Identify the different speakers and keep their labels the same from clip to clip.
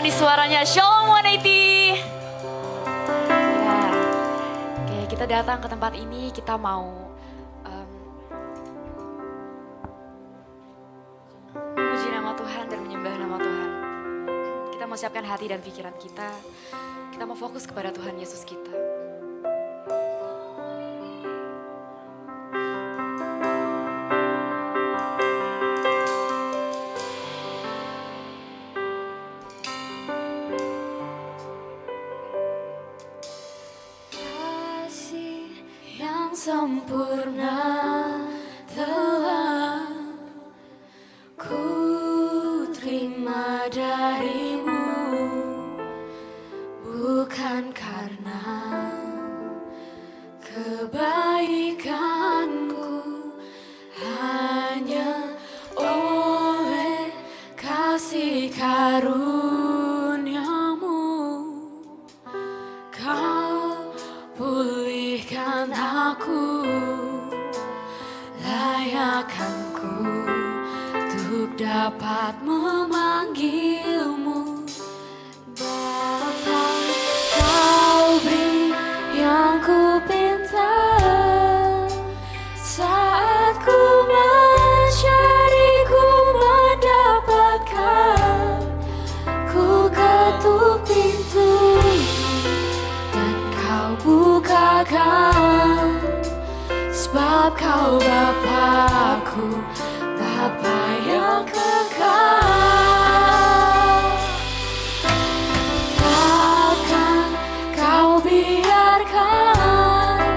Speaker 1: manis suaranya Shalom 180. Ya, oke, kita datang ke tempat ini, kita mau memuji nama Tuhan dan menyembah nama Tuhan. Kita mau siapkan hati dan pikiran kita. Kita mau fokus kepada Tuhan Yesus kita. Sempurna telah ku terima darimu, bukan karena kebaikanku, hanya oleh kasih karuniamu kau pulihkan aku, layakkanku untuk dapat memanggilmu Bapa. Kau beri yang ku pinta saat ku mencari, ku mendapatkan, ku ketuk pintu dan kau bukakan, sebab kau Bapakku, Bapa yang kekal. Takkan kau biarkan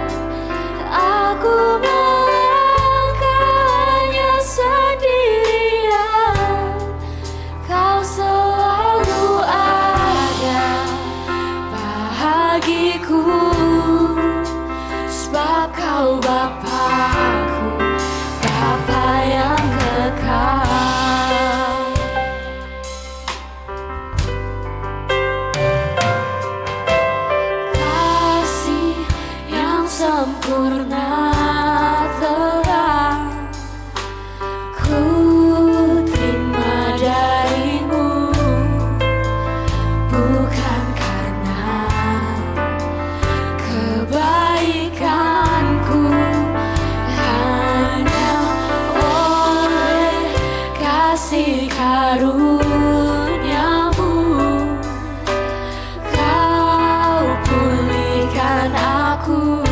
Speaker 1: aku melangkahnya sendirian, kau selalu ada bagiku, sebab kau Bapakku, Bapa yang kekal. Kasih yang sempurna telah ku terima darimu, bukan karena kebaikanku, hanya oleh kasih karuniamu kau pulihkan aku,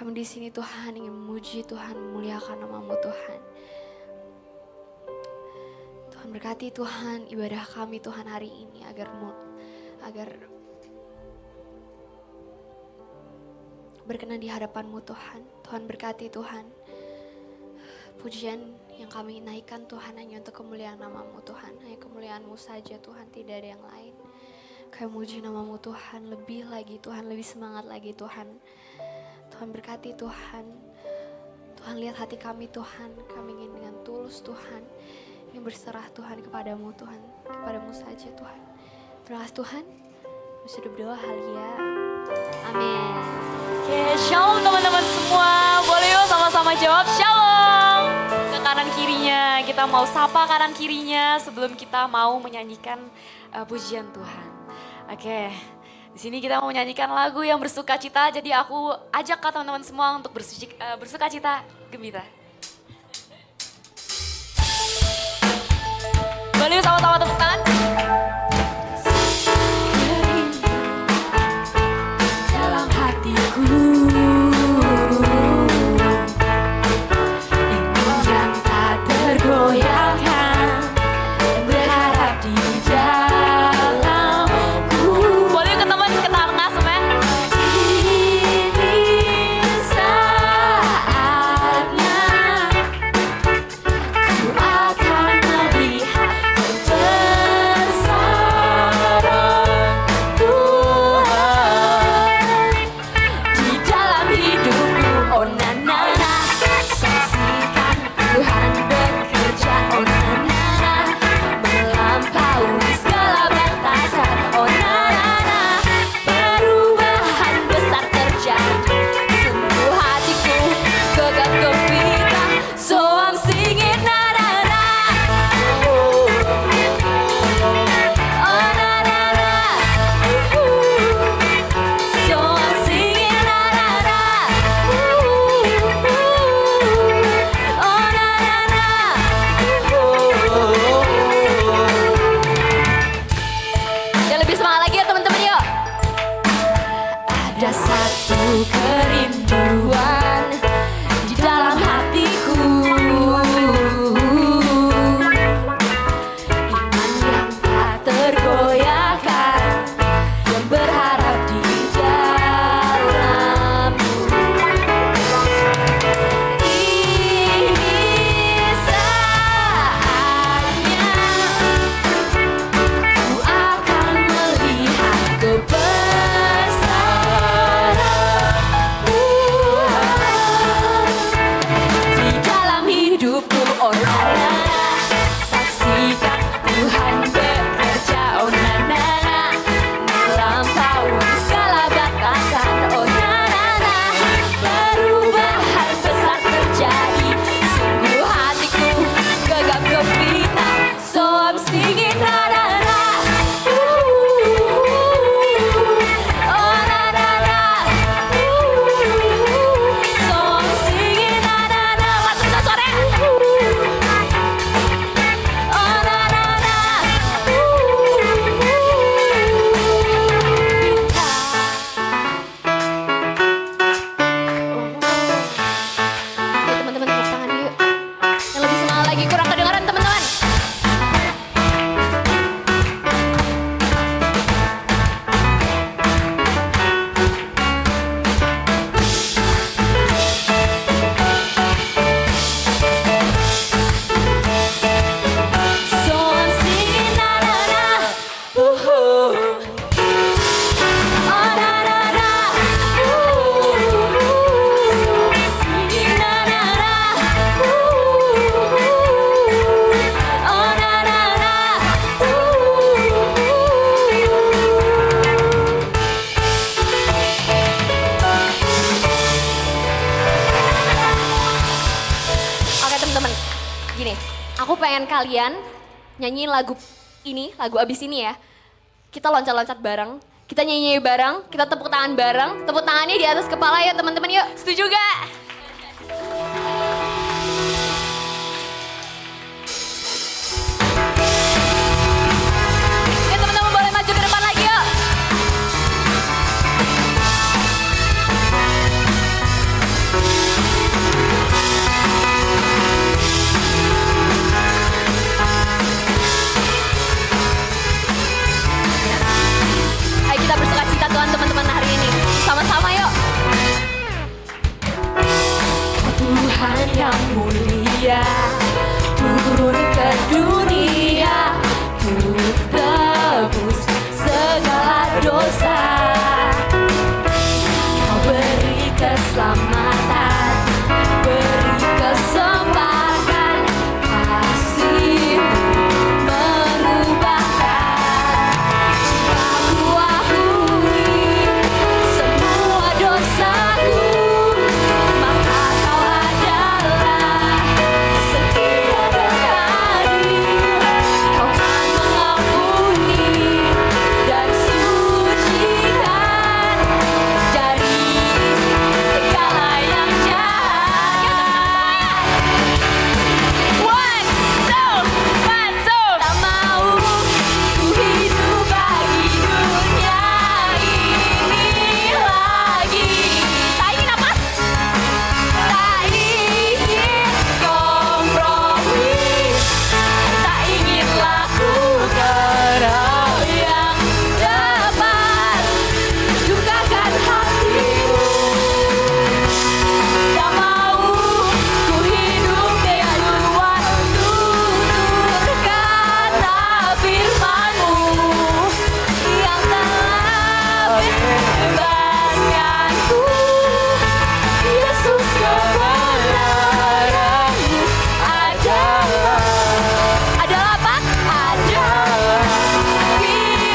Speaker 1: Kami di sini Tuhan ingin memuji Tuhan, memuliakan nama-Mu Tuhan. Tuhan berkati Tuhan ibadah kami Tuhan hari ini agar berkenan di hadapan-Mu Tuhan. Tuhan berkati Tuhan. Pujian yang kami naikkan Tuhan hanya untuk kemuliaan nama-Mu Tuhan. Hanya kemuliaan-Mu saja Tuhan, tidak ada yang lain. Kami muji nama-Mu Tuhan, lebih lagi Tuhan, lebih semangat lagi Tuhan. Tuhan berkati Tuhan. Tuhan lihat hati kami Tuhan. Kami ingin dengan tulus Tuhan. Yang berserah Tuhan kepadamu Tuhan. Kepadamu saja Tuhan. Terima kasih Tuhan. Bisa berdoa halia. Amin. Oke, shalom teman-teman semua. Boleh yuk sama-sama jawab shalom. Ke kanan kirinya. Kita mau sapa kanan kirinya sebelum kita mau menyanyikan pujian Tuhan. Oke. Di sini kita mau menyanyikan lagu yang bersuka cita, jadi aku ajak ke teman-teman semua untuk bersuka cita gembira. Boleh sama-sama tepuk tangan. Dalam hatiku ingin yang tak tergoyahkan, berharap di pengen kalian nyanyiin lagu ini, lagu abis ini ya. Kita loncat-loncat bareng, kita nyanyi bareng, kita tepuk tangan bareng. Tepuk tangannya di atas kepala ya teman-teman, yuk. Setuju gak? Oke teman-teman, boleh maju ke depan lagi yuk.
Speaker 2: yang mulia turun ke dunia untuk tebus segala dosa. Kau beri keselamatan, beri kesempatan, kasih-Mu mengubahkan. Jika ku akui semua dosaku, maka Kau adalah setia dan adil. Kau kan mengampuni dan sucikan dari segala yang jahat. One, two. Tak mau ku hidup bagi dunia ini lagi. Tak ingin apa? Tak ingin kompromi, tak ingin lakukan hal yang dapat dukakan hatimu. Tak mau ku hidup dengan luar tutur kata firman-Mu yang telah bebaskanku. Yesus, kebenaran-Mu adalah apa? Adalah pilihan-Mu.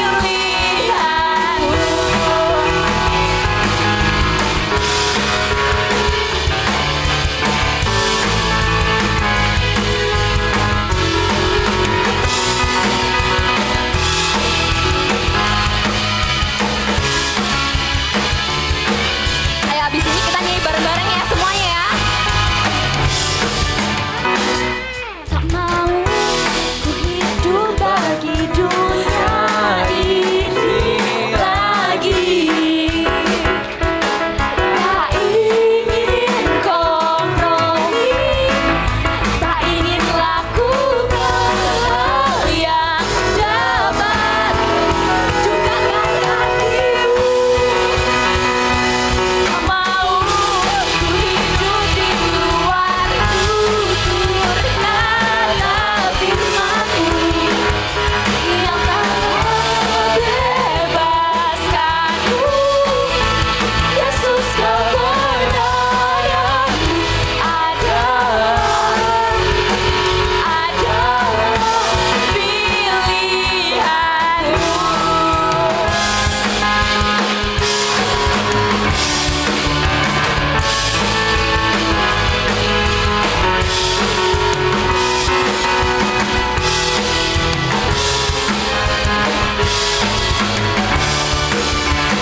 Speaker 2: Ayo abis ini kita nyanyi bareng-bareng ya semuanya ya. Tak mau ku hidup bagi dunia ini lagi. Tak ingin kompromi, tak ingin lakukan hal yang dapat dukakan hatimu. Tak mau ku hidup di luar tutur kata firman-Mu yang telah bebaskanku. Yesus, kebenaran-Mu adalah pilihan-Mu.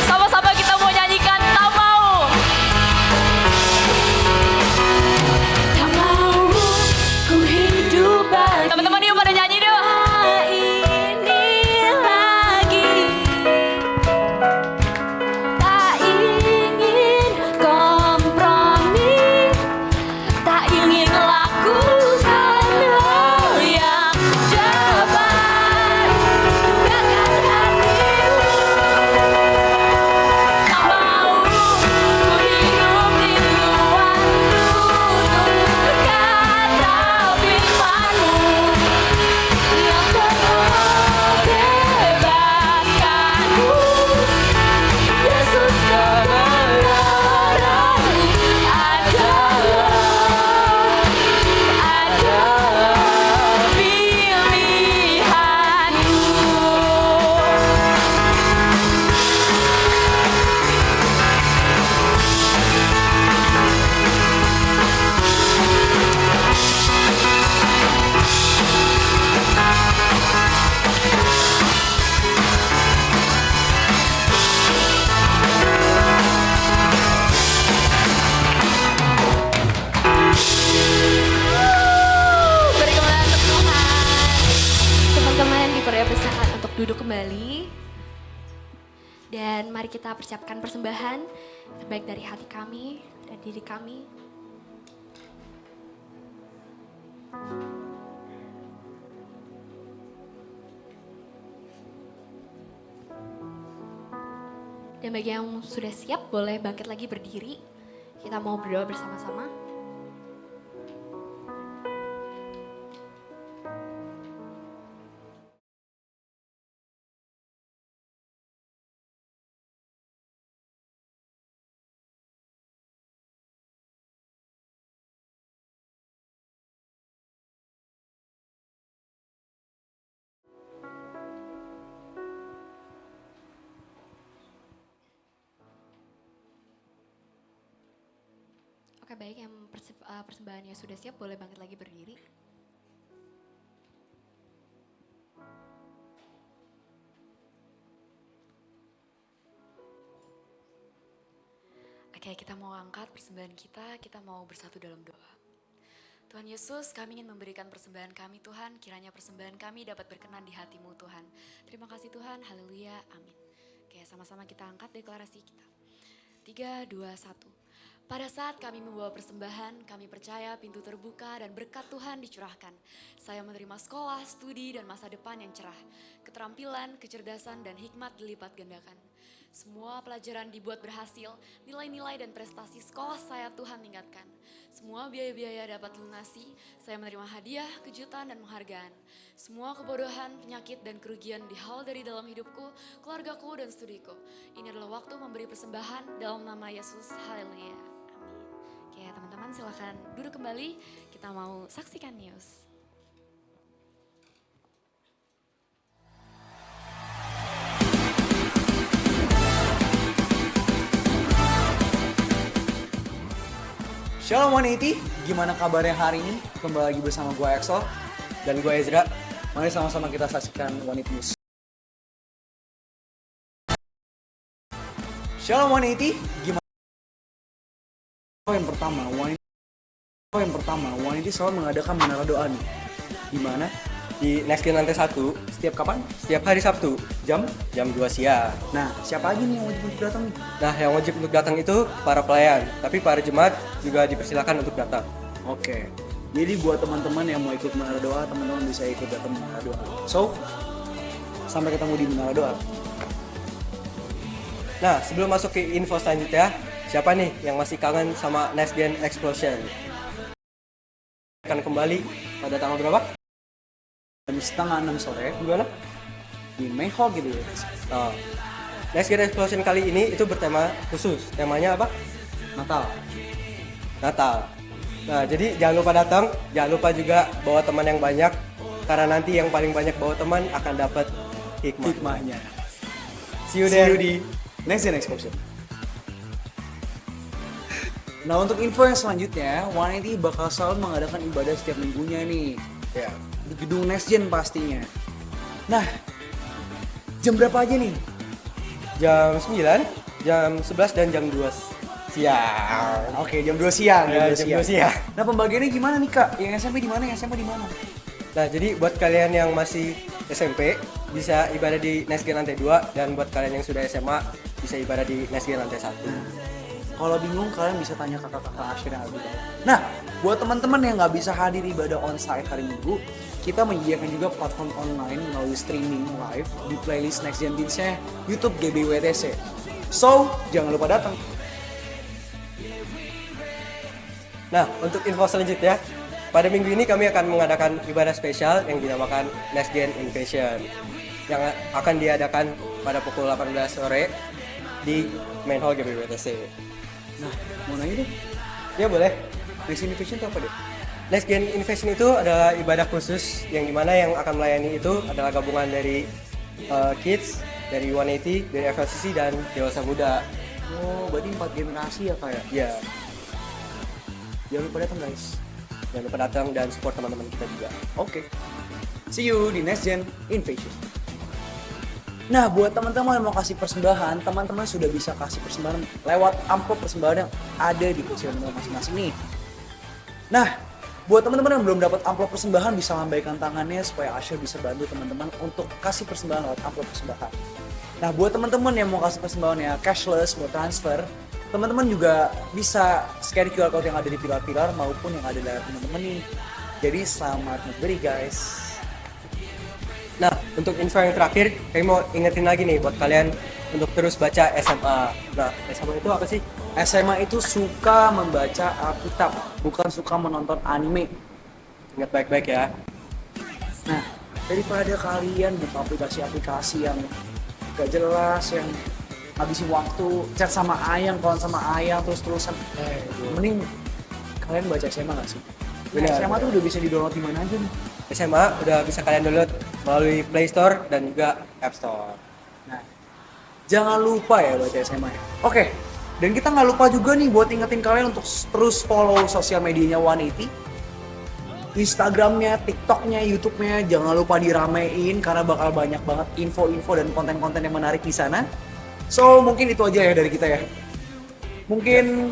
Speaker 2: Sama-sama kita mau nyanyikan tak mau. Tak mau ku hidup bagi teman-teman yuk pada nyanyi dong. Ini lagi. Tak ingin kompromi, tak ingin lakukan hal yang dapat dukakan hatimu. Tak mau ku hidup di luar tutur kata firman-Mu yang telah bebaskanku. Yesus, kebenaran-Mu adalah pilihan-Mu. Beri kemuliaan untuk Tuhan.
Speaker 1: Teman-teman dipersilakan untuk duduk kembali. Dan mari kita persiapkan persembahan terbaik dari hati kami dan diri kami. Dan bagi yang sudah siap boleh bangkit lagi berdiri. Kita mau berdoa bersama-sama. Oke, baik, yang persembahannya sudah siap, boleh bangkit lagi berdiri. Oke, kita mau angkat persembahan kita mau bersatu dalam doa. Tuhan Yesus, kami ingin memberikan persembahan kami Tuhan, kiranya persembahan kami dapat berkenan di hati-Mu Tuhan. Terima kasih Tuhan, haleluya, amin. Oke, sama-sama kita angkat deklarasi kita. 3, 2, 1. Pada saat kami membawa persembahan, kami percaya pintu terbuka dan berkat Tuhan dicurahkan. Saya menerima sekolah, studi, dan masa depan yang cerah. Keterampilan, kecerdasan, dan hikmat dilipat gandakan. Semua pelajaran dibuat berhasil, nilai-nilai dan prestasi sekolah saya Tuhan tingkatkan. Semua biaya-biaya dapat lunasi, saya menerima hadiah, kejutan, dan penghargaan. Semua kebodohan, penyakit, dan kerugian dihal dari dalam hidupku, keluargaku, dan studiku. Ini adalah waktu memberi persembahan dalam nama Yesus. Haleluya. Amin. Oke, teman-teman silakan duduk kembali, kita mau saksikan news.
Speaker 3: Shalom 180, gimana kabarnya hari ini? Kembali lagi bersama gue Axel
Speaker 4: Dan gue Ezra.
Speaker 3: Mari sama-sama kita saksikan One It News. Shalom 180, gimana? Yang pertama, One It selalu mengadakan menara doa nih. Di mana?
Speaker 4: Di Next Gen Lantai 1
Speaker 3: Setiap kapan?
Speaker 4: setiap hari Sabtu
Speaker 3: Jam?
Speaker 4: jam 2 siang.
Speaker 3: Nah, siapa aja nih yang wajib untuk datang nih?
Speaker 4: Nah, yang wajib untuk datang itu para pelayan, tapi para jemaat juga dipersilakan untuk datang.
Speaker 3: Oke, jadi buat teman-teman yang mau ikut menara doa, teman-teman bisa ikut datang menara doa. So, sampai ketemu di menara doa.
Speaker 4: Nah, sebelum masuk ke info selanjutnya, siapa nih yang masih kangen sama Next Gen Explosion? Akan kembali pada tanggal berapa?
Speaker 3: Jam setengah 6 sore
Speaker 4: Gimana?
Speaker 3: di main hall gitu ya.
Speaker 4: Nah, Next Gen Explosion kali ini itu bertema khusus. Temanya apa?
Speaker 3: Natal.
Speaker 4: Natal. Nah, jadi jangan lupa datang, jangan lupa juga bawa teman yang banyak, karena nanti yang paling banyak bawa teman akan dapat
Speaker 3: Hikmahnya.
Speaker 4: See you there.
Speaker 3: di Next Gen Explosion. Nah, untuk info yang selanjutnya, One It bakal selalu mengadakan ibadah setiap minggunya nih.
Speaker 4: Ya.
Speaker 3: Di gedung Next Gen pastinya. Nah, jam berapa aja nih?
Speaker 4: Jam 9, jam 11 dan jam 2 siang.
Speaker 3: Oke, jam 2 siang.
Speaker 4: Ya, jam 2 siang.
Speaker 3: Nah, pembagiannya gimana nih, Kak? Yang SMP di mana? Yang SMA di mana?
Speaker 4: Nah, jadi buat kalian yang masih SMP bisa ibadah di Next Gen Lantai 2, dan buat kalian yang sudah SMA bisa ibadah di Next Gen Lantai 1.
Speaker 3: Kalau bingung, kalian bisa tanya kakak-kakak Asyir yang lebih tahu. Nah, buat teman-teman yang nggak bisa hadir ibadah on-site hari Minggu, kita menyediakan juga platform online melalui streaming live di playlist Next Gen Beats-nya YouTube GBWTC. So, jangan lupa datang.
Speaker 4: Nah, untuk info selanjutnya, pada minggu ini kami akan mengadakan ibadah spesial yang dinamakan Next Gen Invasion, yang akan diadakan pada pukul 18 sore di Main Hall GBWTC.
Speaker 3: Nah, mau nanya deh,
Speaker 4: Ya boleh.
Speaker 3: Next Gen Invasion itu apa deh?
Speaker 4: Next Gen Invasion itu adalah ibadah khusus yang dimana yang akan melayani itu adalah gabungan dari kids, dari 180, dari FLCC, dan dewasa muda.
Speaker 3: Oh, berarti 4 generasi ya, Kak ya?
Speaker 4: Ya,
Speaker 3: Jangan lupa datang, guys.
Speaker 4: jangan lupa datang dan support teman-teman kita juga.
Speaker 3: Oke. See you di Next Gen Invasion. Nah, buat teman-teman yang mau kasih persembahan, teman-teman sudah bisa kasih persembahan lewat amplop persembahan yang ada di kursi masing-masing nih. Nah, buat teman-teman yang belum dapat amplop persembahan bisa lambaikan tangannya supaya Asyir bisa bantu teman-teman untuk kasih persembahan lewat amplop persembahan. Nah, buat teman-teman yang mau kasih persembahan ya cashless, mau transfer, teman-teman juga bisa scan QR code yang ada di pilar-pilar maupun yang ada di layar teman-teman nih. Jadi selamat memberi, guys.
Speaker 4: Nah, untuk info yang terakhir, kami mau ingetin lagi nih buat kalian untuk terus baca SMA. Nah, SMA itu apa sih?
Speaker 3: SMA itu suka membaca Alkitab, bukan suka menonton anime.
Speaker 4: Ingat baik-baik ya.
Speaker 3: Nah, daripada kalian buka aplikasi-aplikasi yang gak jelas, yang habisin waktu, chat sama ayang, kawan sama ayang, terus-terusan, mending kalian baca SMA gak sih?
Speaker 4: Benar,
Speaker 3: SMA tuh
Speaker 4: benar.
Speaker 3: udah bisa di download di mana aja nih.
Speaker 4: SMA udah bisa kalian download melalui Play Store dan juga App Store.
Speaker 3: Nah, jangan lupa ya baca SMA ya. Oke, Dan kita nggak lupa juga nih buat ingetin kalian untuk terus follow sosial medianya 180. Instagramnya, TikToknya, YouTube-nya jangan lupa diramein karena bakal banyak banget info-info dan konten-konten yang menarik di sana. So mungkin itu aja ya dari kita ya. Mungkin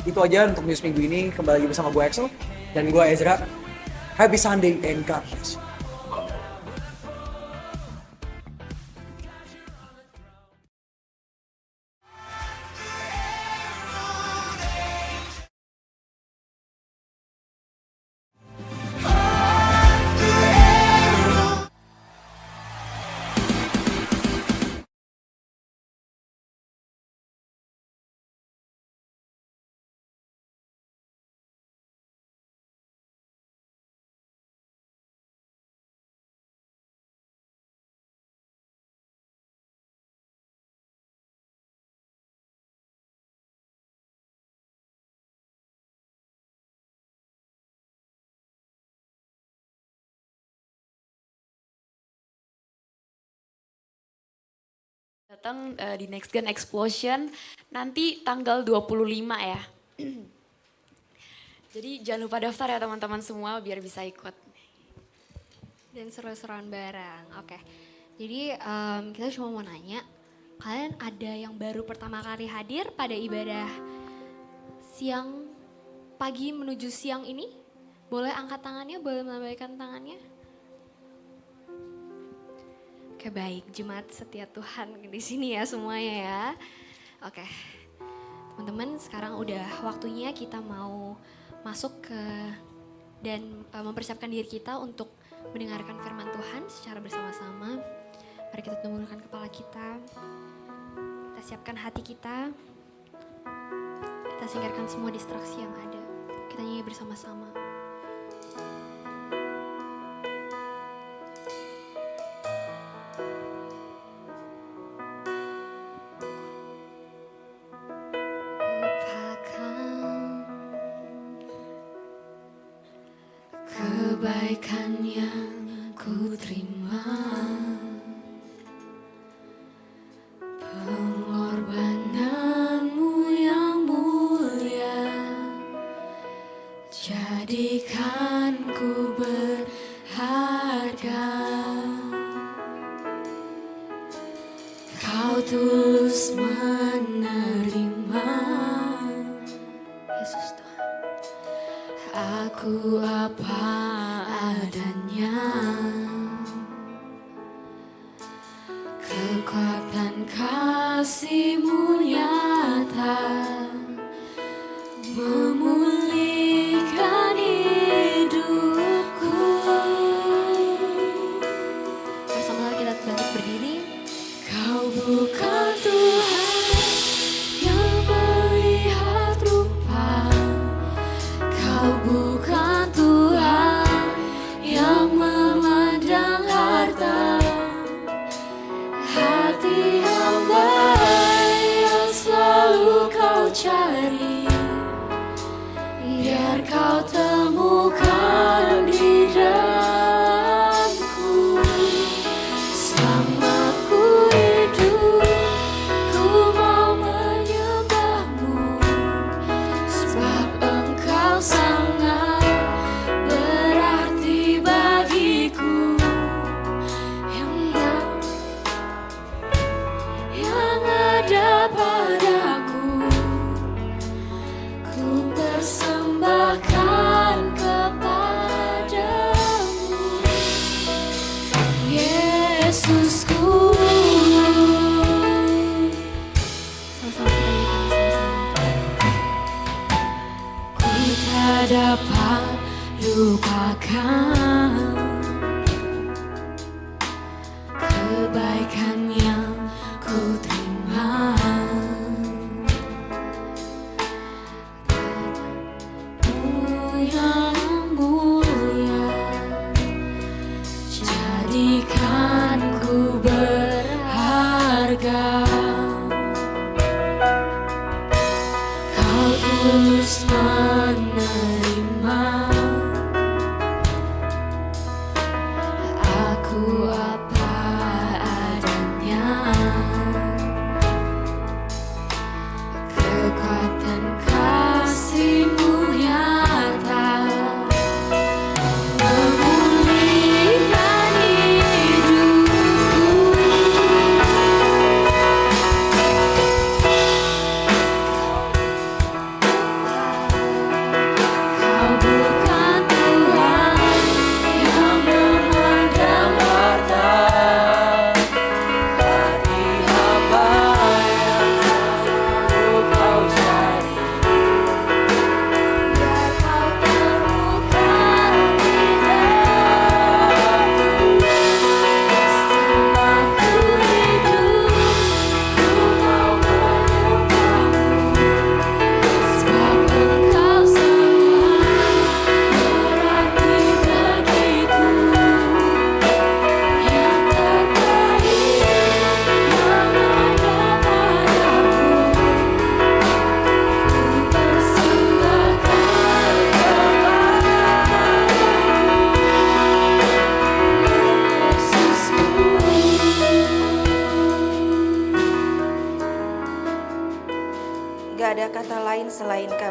Speaker 3: itu aja untuk news minggu ini. Kembali lagi bersama gue Axel
Speaker 4: Dan gue Ezra.
Speaker 3: Happy Sunday and God bless you.
Speaker 2: Datang di Next Gen Explosion nanti tanggal 25 ya. Jadi jangan lupa daftar ya teman-teman semua biar bisa ikut.
Speaker 1: Dan seru-seruan bareng. Oke. Jadi kita cuma mau nanya, kalian ada yang baru pertama kali hadir pada ibadah siang, pagi menuju siang ini? Boleh angkat tangannya, boleh melambaikan tangannya? Oke, baik, jemaat setia Tuhan di sini ya semuanya ya. Oke, teman-teman sekarang udah waktunya kita mau masuk ke dan mempersiapkan diri kita untuk mendengarkan firman Tuhan secara bersama-sama. Mari kita tundukkan kepala kita siapkan hati kita singkirkan semua distraksi yang ada. Kita nyanyi bersama-sama.
Speaker 2: Kebaikan yang ku terima, pengorbananmu yang mulia, jadikan ku berharga. Kau tulus menerima
Speaker 1: Yesus Tuhan.
Speaker 2: aku apa adanya, kekuatan kasih-Mu nyata memulihkan hidupku.
Speaker 1: Bersama kita bangkit berdiri.
Speaker 2: Kau bukan Tuhan yang melihat rupa, Kau bukan Tuhan yang memandang harta. Hati hamba yang selalu Kau cari, biar Kau temukan di dalamku. Selama ku hidup, ku mau menyembah-Mu, sebab Engkau sangat berarti bagiku. Yang ada padaku, ku persembahkan kepadamu, Yesusku.
Speaker 1: Sama-sama kita nyanyikan bersama-sama.
Speaker 2: Ku tak dapat lupakan kebaikan yang ku terima, yang mulia, jadikan ku berharga. Kau tulus menerima aku apa adanya,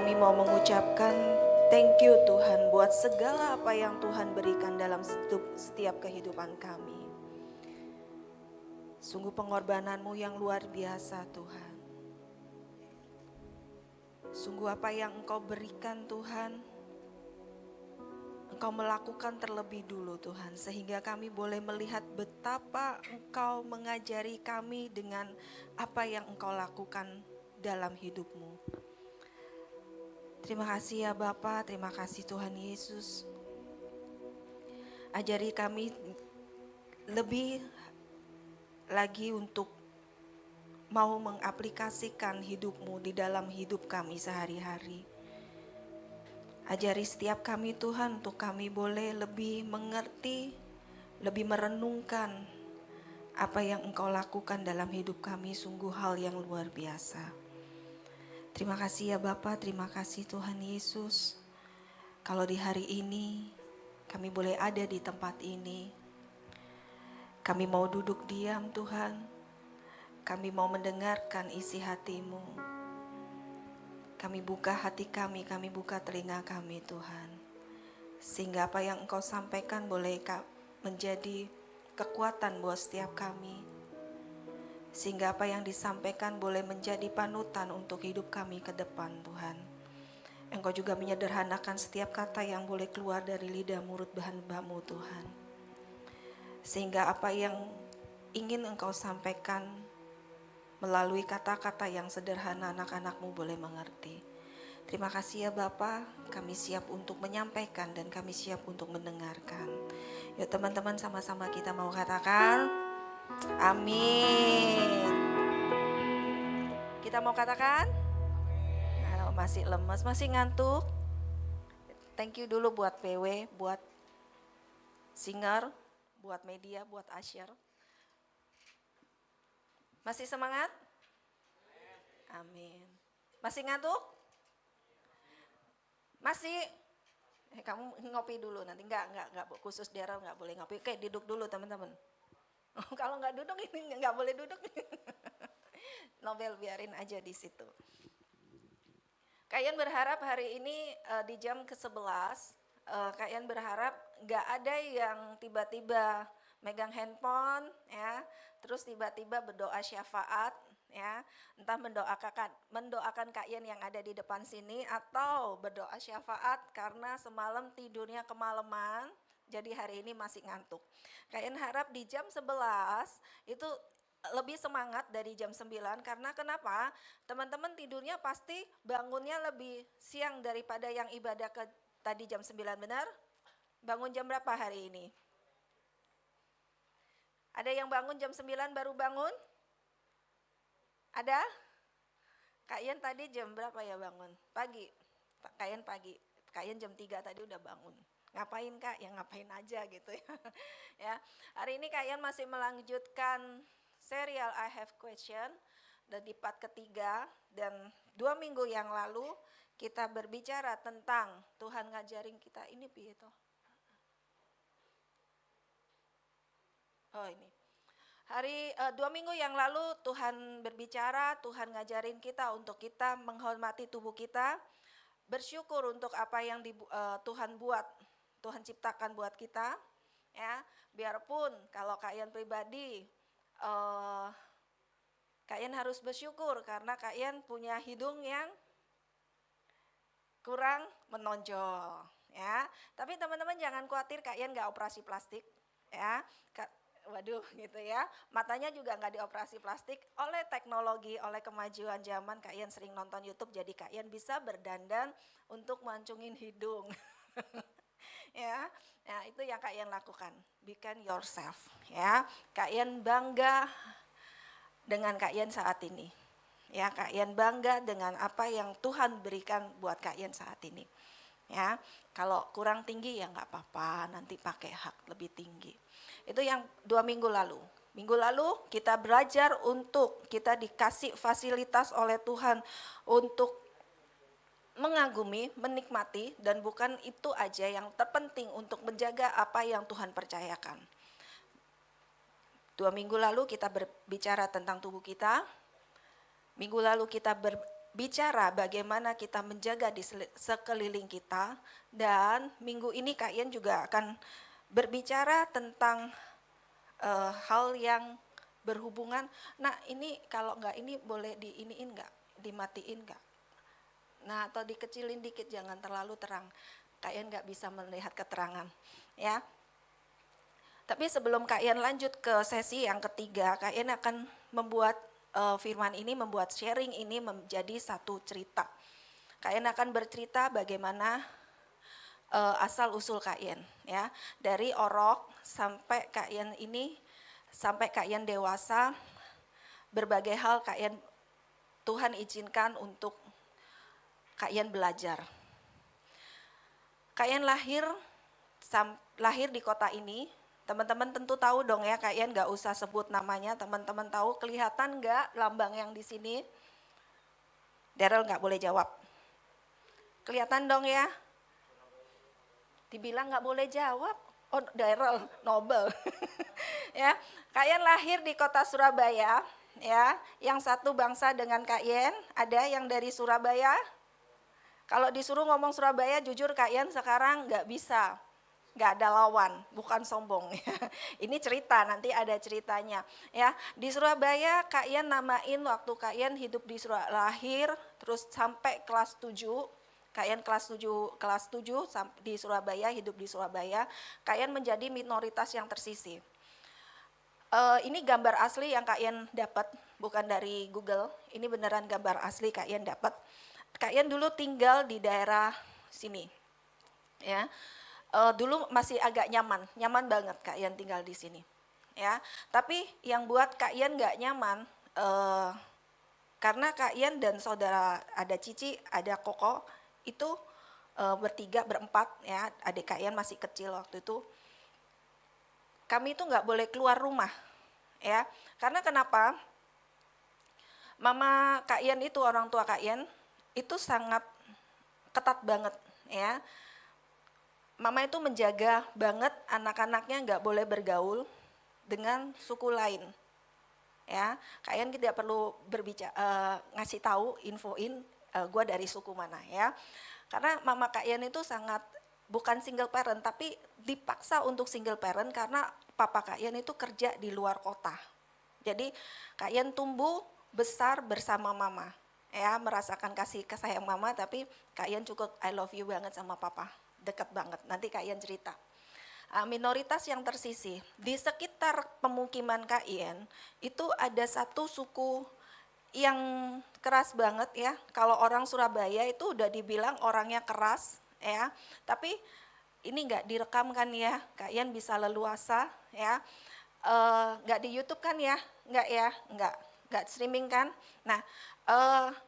Speaker 5: kami mau mengucapkan thank you Tuhan buat segala apa yang Tuhan berikan dalam setiap kehidupan kami. Sungguh pengorbananmu yang luar biasa Tuhan. Sungguh apa yang Engkau berikan Tuhan, Engkau melakukan terlebih dulu Tuhan, sehingga kami boleh melihat betapa Engkau mengajari kami dengan apa yang Engkau lakukan dalam hidupmu. Terima kasih ya Bapa, terima kasih Tuhan Yesus. Ajari kami lebih lagi untuk mau mengaplikasikan hidupmu di dalam hidup kami sehari-hari. Ajari setiap kami Tuhan untuk kami boleh lebih mengerti, lebih merenungkan apa yang Engkau lakukan dalam hidup kami, sungguh hal yang luar biasa. Terima kasih ya Bapa, terima kasih Tuhan Yesus. Kalau di hari ini kami boleh ada di tempat ini, kami mau duduk diam Tuhan. Kami mau mendengarkan isi hati-Mu. Kami buka hati kami buka telinga kami Tuhan. Sehingga apa yang Engkau sampaikan boleh menjadi kekuatan buat setiap kami. Sehingga apa yang disampaikan boleh menjadi panutan untuk hidup kami ke depan Tuhan. Engkau juga menyederhanakan setiap kata yang boleh keluar dari lidah mulut hamba-Mu Tuhan. Sehingga apa yang ingin Engkau sampaikan melalui kata-kata yang sederhana anak-anak-Mu boleh mengerti. Terima kasih ya Bapa, kami siap untuk menyampaikan dan kami siap untuk mendengarkan. Yuk teman-teman sama-sama kita mau katakan, amin. Kita mau katakan? Masih lemes, masih ngantuk? Thank you dulu buat PW, buat singer, buat media, buat Asher. Masih semangat? Amin. Masih ngantuk? Masih? Kamu ngopi dulu nanti. Enggak khusus Daryl enggak boleh ngopi. Oke, duduk dulu teman-teman. Kalau enggak duduk ini enggak boleh duduk. Nobel biarin aja di situ. Kalian berharap hari ini di jam ke-11, kalian berharap enggak ada yang tiba-tiba megang handphone ya, terus tiba-tiba berdoa syafaat ya, entah mendoakan kalian yang ada di depan sini atau berdoa syafaat karena semalam tidurnya kemalaman, jadi hari ini masih ngantuk. Kalian harap di jam 11 itu lebih semangat dari jam 9 karena kenapa? Teman-teman tidurnya pasti bangunnya lebih siang daripada yang ibadah tadi jam 9, benar? Bangun jam berapa hari ini? Ada yang bangun jam 9 baru bangun? Ada? Kak Ian tadi jam berapa ya bangun? Pagi. Kak Ian pagi. Kak Ian jam 3 tadi udah bangun. Ngapain Kak? Ya ngapain aja gitu ya. Ya. Hari ini Kak Ian masih melanjutkan serial I Have Question dan di part ketiga, dan 2 minggu yang lalu kita berbicara tentang Tuhan ngajarin kita ini piye toh? Oh ini. 2 minggu yang lalu Tuhan berbicara, Tuhan ngajarin kita untuk kita menghormati tubuh kita, bersyukur untuk apa yang Tuhan buat, Tuhan ciptakan buat kita, ya. Biarpun kalau kalian pribadi, kalian harus bersyukur karena kalian punya hidung yang kurang menonjol, ya. Tapi teman-teman jangan khawatir, kalian nggak operasi plastik, ya. Waduh gitu ya, matanya juga nggak dioperasi plastik. Oleh teknologi, oleh kemajuan zaman, kalian sering nonton YouTube, jadi kalian bisa berdandan untuk mancungin hidung. Ya, nah itu yang kalian lakukan, become yourself. Ya, kalian bangga dengan kalian saat ini. Ya, kalian bangga dengan apa yang Tuhan berikan buat kalian saat ini. Ya, kalau kurang tinggi ya nggak apa-apa, nanti pakai hak lebih tinggi. Itu yang 2 minggu lalu. Minggu lalu kita belajar untuk kita dikasih fasilitas oleh Tuhan untuk mengagumi, menikmati, dan bukan itu aja yang terpenting untuk menjaga apa yang Tuhan percayakan. 2 minggu lalu kita berbicara tentang tubuh kita. Minggu lalu kita bicara bagaimana kita menjaga di sekeliling kita, dan minggu ini Kak Ian juga akan berbicara tentang hal yang berhubungan. Nah ini kalau enggak ini boleh diiniin enggak, dimatiin enggak? Nah atau dikecilin dikit, jangan terlalu terang. Kak Ian enggak bisa melihat keterangan, ya. Tapi sebelum Kak Ian lanjut ke sesi yang ketiga, Kak Ian akan membuat firman ini, membuat sharing ini menjadi satu cerita. Kak Ian akan bercerita bagaimana asal usul Kak Ian, ya, dari orok sampai Kak Ian ini, sampai Kak Ian dewasa, berbagai hal Kak Ian Tuhan izinkan untuk Kak Ian belajar. Kak Ian lahir di kota ini. Teman-teman tentu tahu dong ya, Kak Ian nggak usah sebut namanya, teman-teman tahu. Kelihatan nggak lambang yang di sini? Daryl nggak boleh jawab. Kelihatan dong ya? Dibilang nggak boleh jawab. Oh Daryl, Nobel. Ya, Kak Ian lahir di kota Surabaya. Ya, yang satu bangsa dengan Kak Ian. Ada yang dari Surabaya? Kalau disuruh ngomong Surabaya, jujur Kak Ian sekarang nggak bisa. Nggak ada lawan, bukan sombong. Ini cerita, nanti ada ceritanya. Ya, di Surabaya Kak Ian namain waktu Kak Ian hidup di lahir, terus sampai kelas 7. Kak Ian kelas 7 di Surabaya, hidup di Surabaya. Kak Ian menjadi minoritas yang tersisih. Ini gambar asli yang Kak Ian dapat, bukan dari Google. Ini beneran gambar asli Kak Ian dapat. Kak Ian dulu tinggal di daerah sini. Ya. Dulu masih agak nyaman banget Kak Ian tinggal di sini, ya. Tapi yang buat Kak Ian nggak nyaman, karena Kak Ian dan saudara, ada Cici, ada Koko, itu berempat, ya. Adik Kak Ian masih kecil waktu itu. Kami itu nggak boleh keluar rumah, ya. Karena kenapa? Mama Kak Ian itu, orang tua Kak Ian itu sangat ketat banget, ya. Mama itu menjaga banget anak-anaknya nggak boleh bergaul dengan suku lain. Ya, Kak Ian tidak perlu berbicara, ngasih tahu, infoin gue dari suku mana, ya. Karena mama Kak Ian itu sangat, bukan single parent, tapi dipaksa untuk single parent karena papa Kak Ian itu kerja di luar kota. Jadi Kak Ian tumbuh besar bersama mama, ya, merasakan kasih sayang mama, tapi Kak Ian cukup I love you banget sama papa. Dekat banget, nanti Kak Ian cerita. Minoritas yang tersisih, di sekitar pemukiman Kak Ian, itu ada satu suku yang keras banget, ya. Kalau orang Surabaya itu udah dibilang orangnya keras, ya. Tapi ini nggak direkam kan ya, Kak Ian bisa leluasa, ya. Nggak di YouTube kan ya, nggak ya, nggak streaming kan. Nah,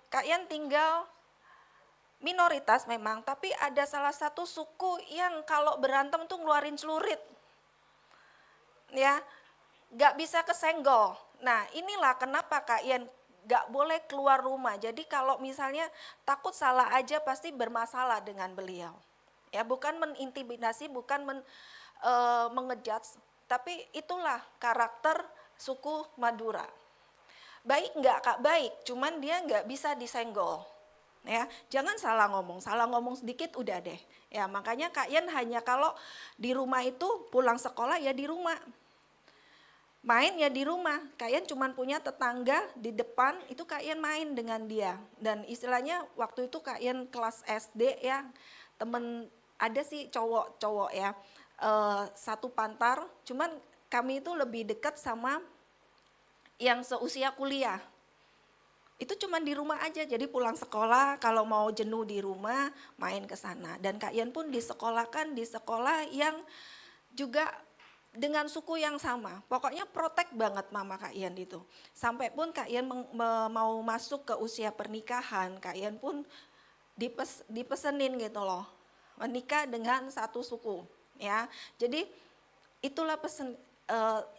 Speaker 5: Kak Ian tinggal minoritas memang, tapi ada salah satu suku yang kalau berantem tuh ngeluarin celurit, ya, nggak bisa kesenggol. Nah inilah kenapa Kak Ian nggak boleh keluar rumah. Jadi kalau misalnya takut salah aja pasti bermasalah dengan beliau. Ya, bukan menintimidasi, bukan mengejudge, tapi itulah karakter suku Madura. Baik nggak Kak? Baik, cuman dia nggak bisa disenggol. Ya, jangan salah ngomong sedikit udah deh. Ya, makanya Kak Ian hanya kalau di rumah itu pulang sekolah ya di rumah. Main ya di rumah. Kak Ian cuma punya tetangga di depan, itu Kak Ian main dengan dia. Dan istilahnya waktu itu Kak Ian kelas SD ya, temen ada sih cowok ya, satu pantar, cuman kami itu lebih dekat sama yang seusia kuliah. Itu cuma di rumah aja, jadi pulang sekolah kalau mau jenuh di rumah main ke sana. Dan Kak Ian pun disekolahkan di sekolah yang juga dengan suku yang sama. Pokoknya protek banget mama Kak Ian itu. Sampai pun Kak Ian mau masuk ke usia pernikahan, Kak Ian pun dipesenin gitu loh, menikah dengan satu suku, ya. Jadi itulah pesen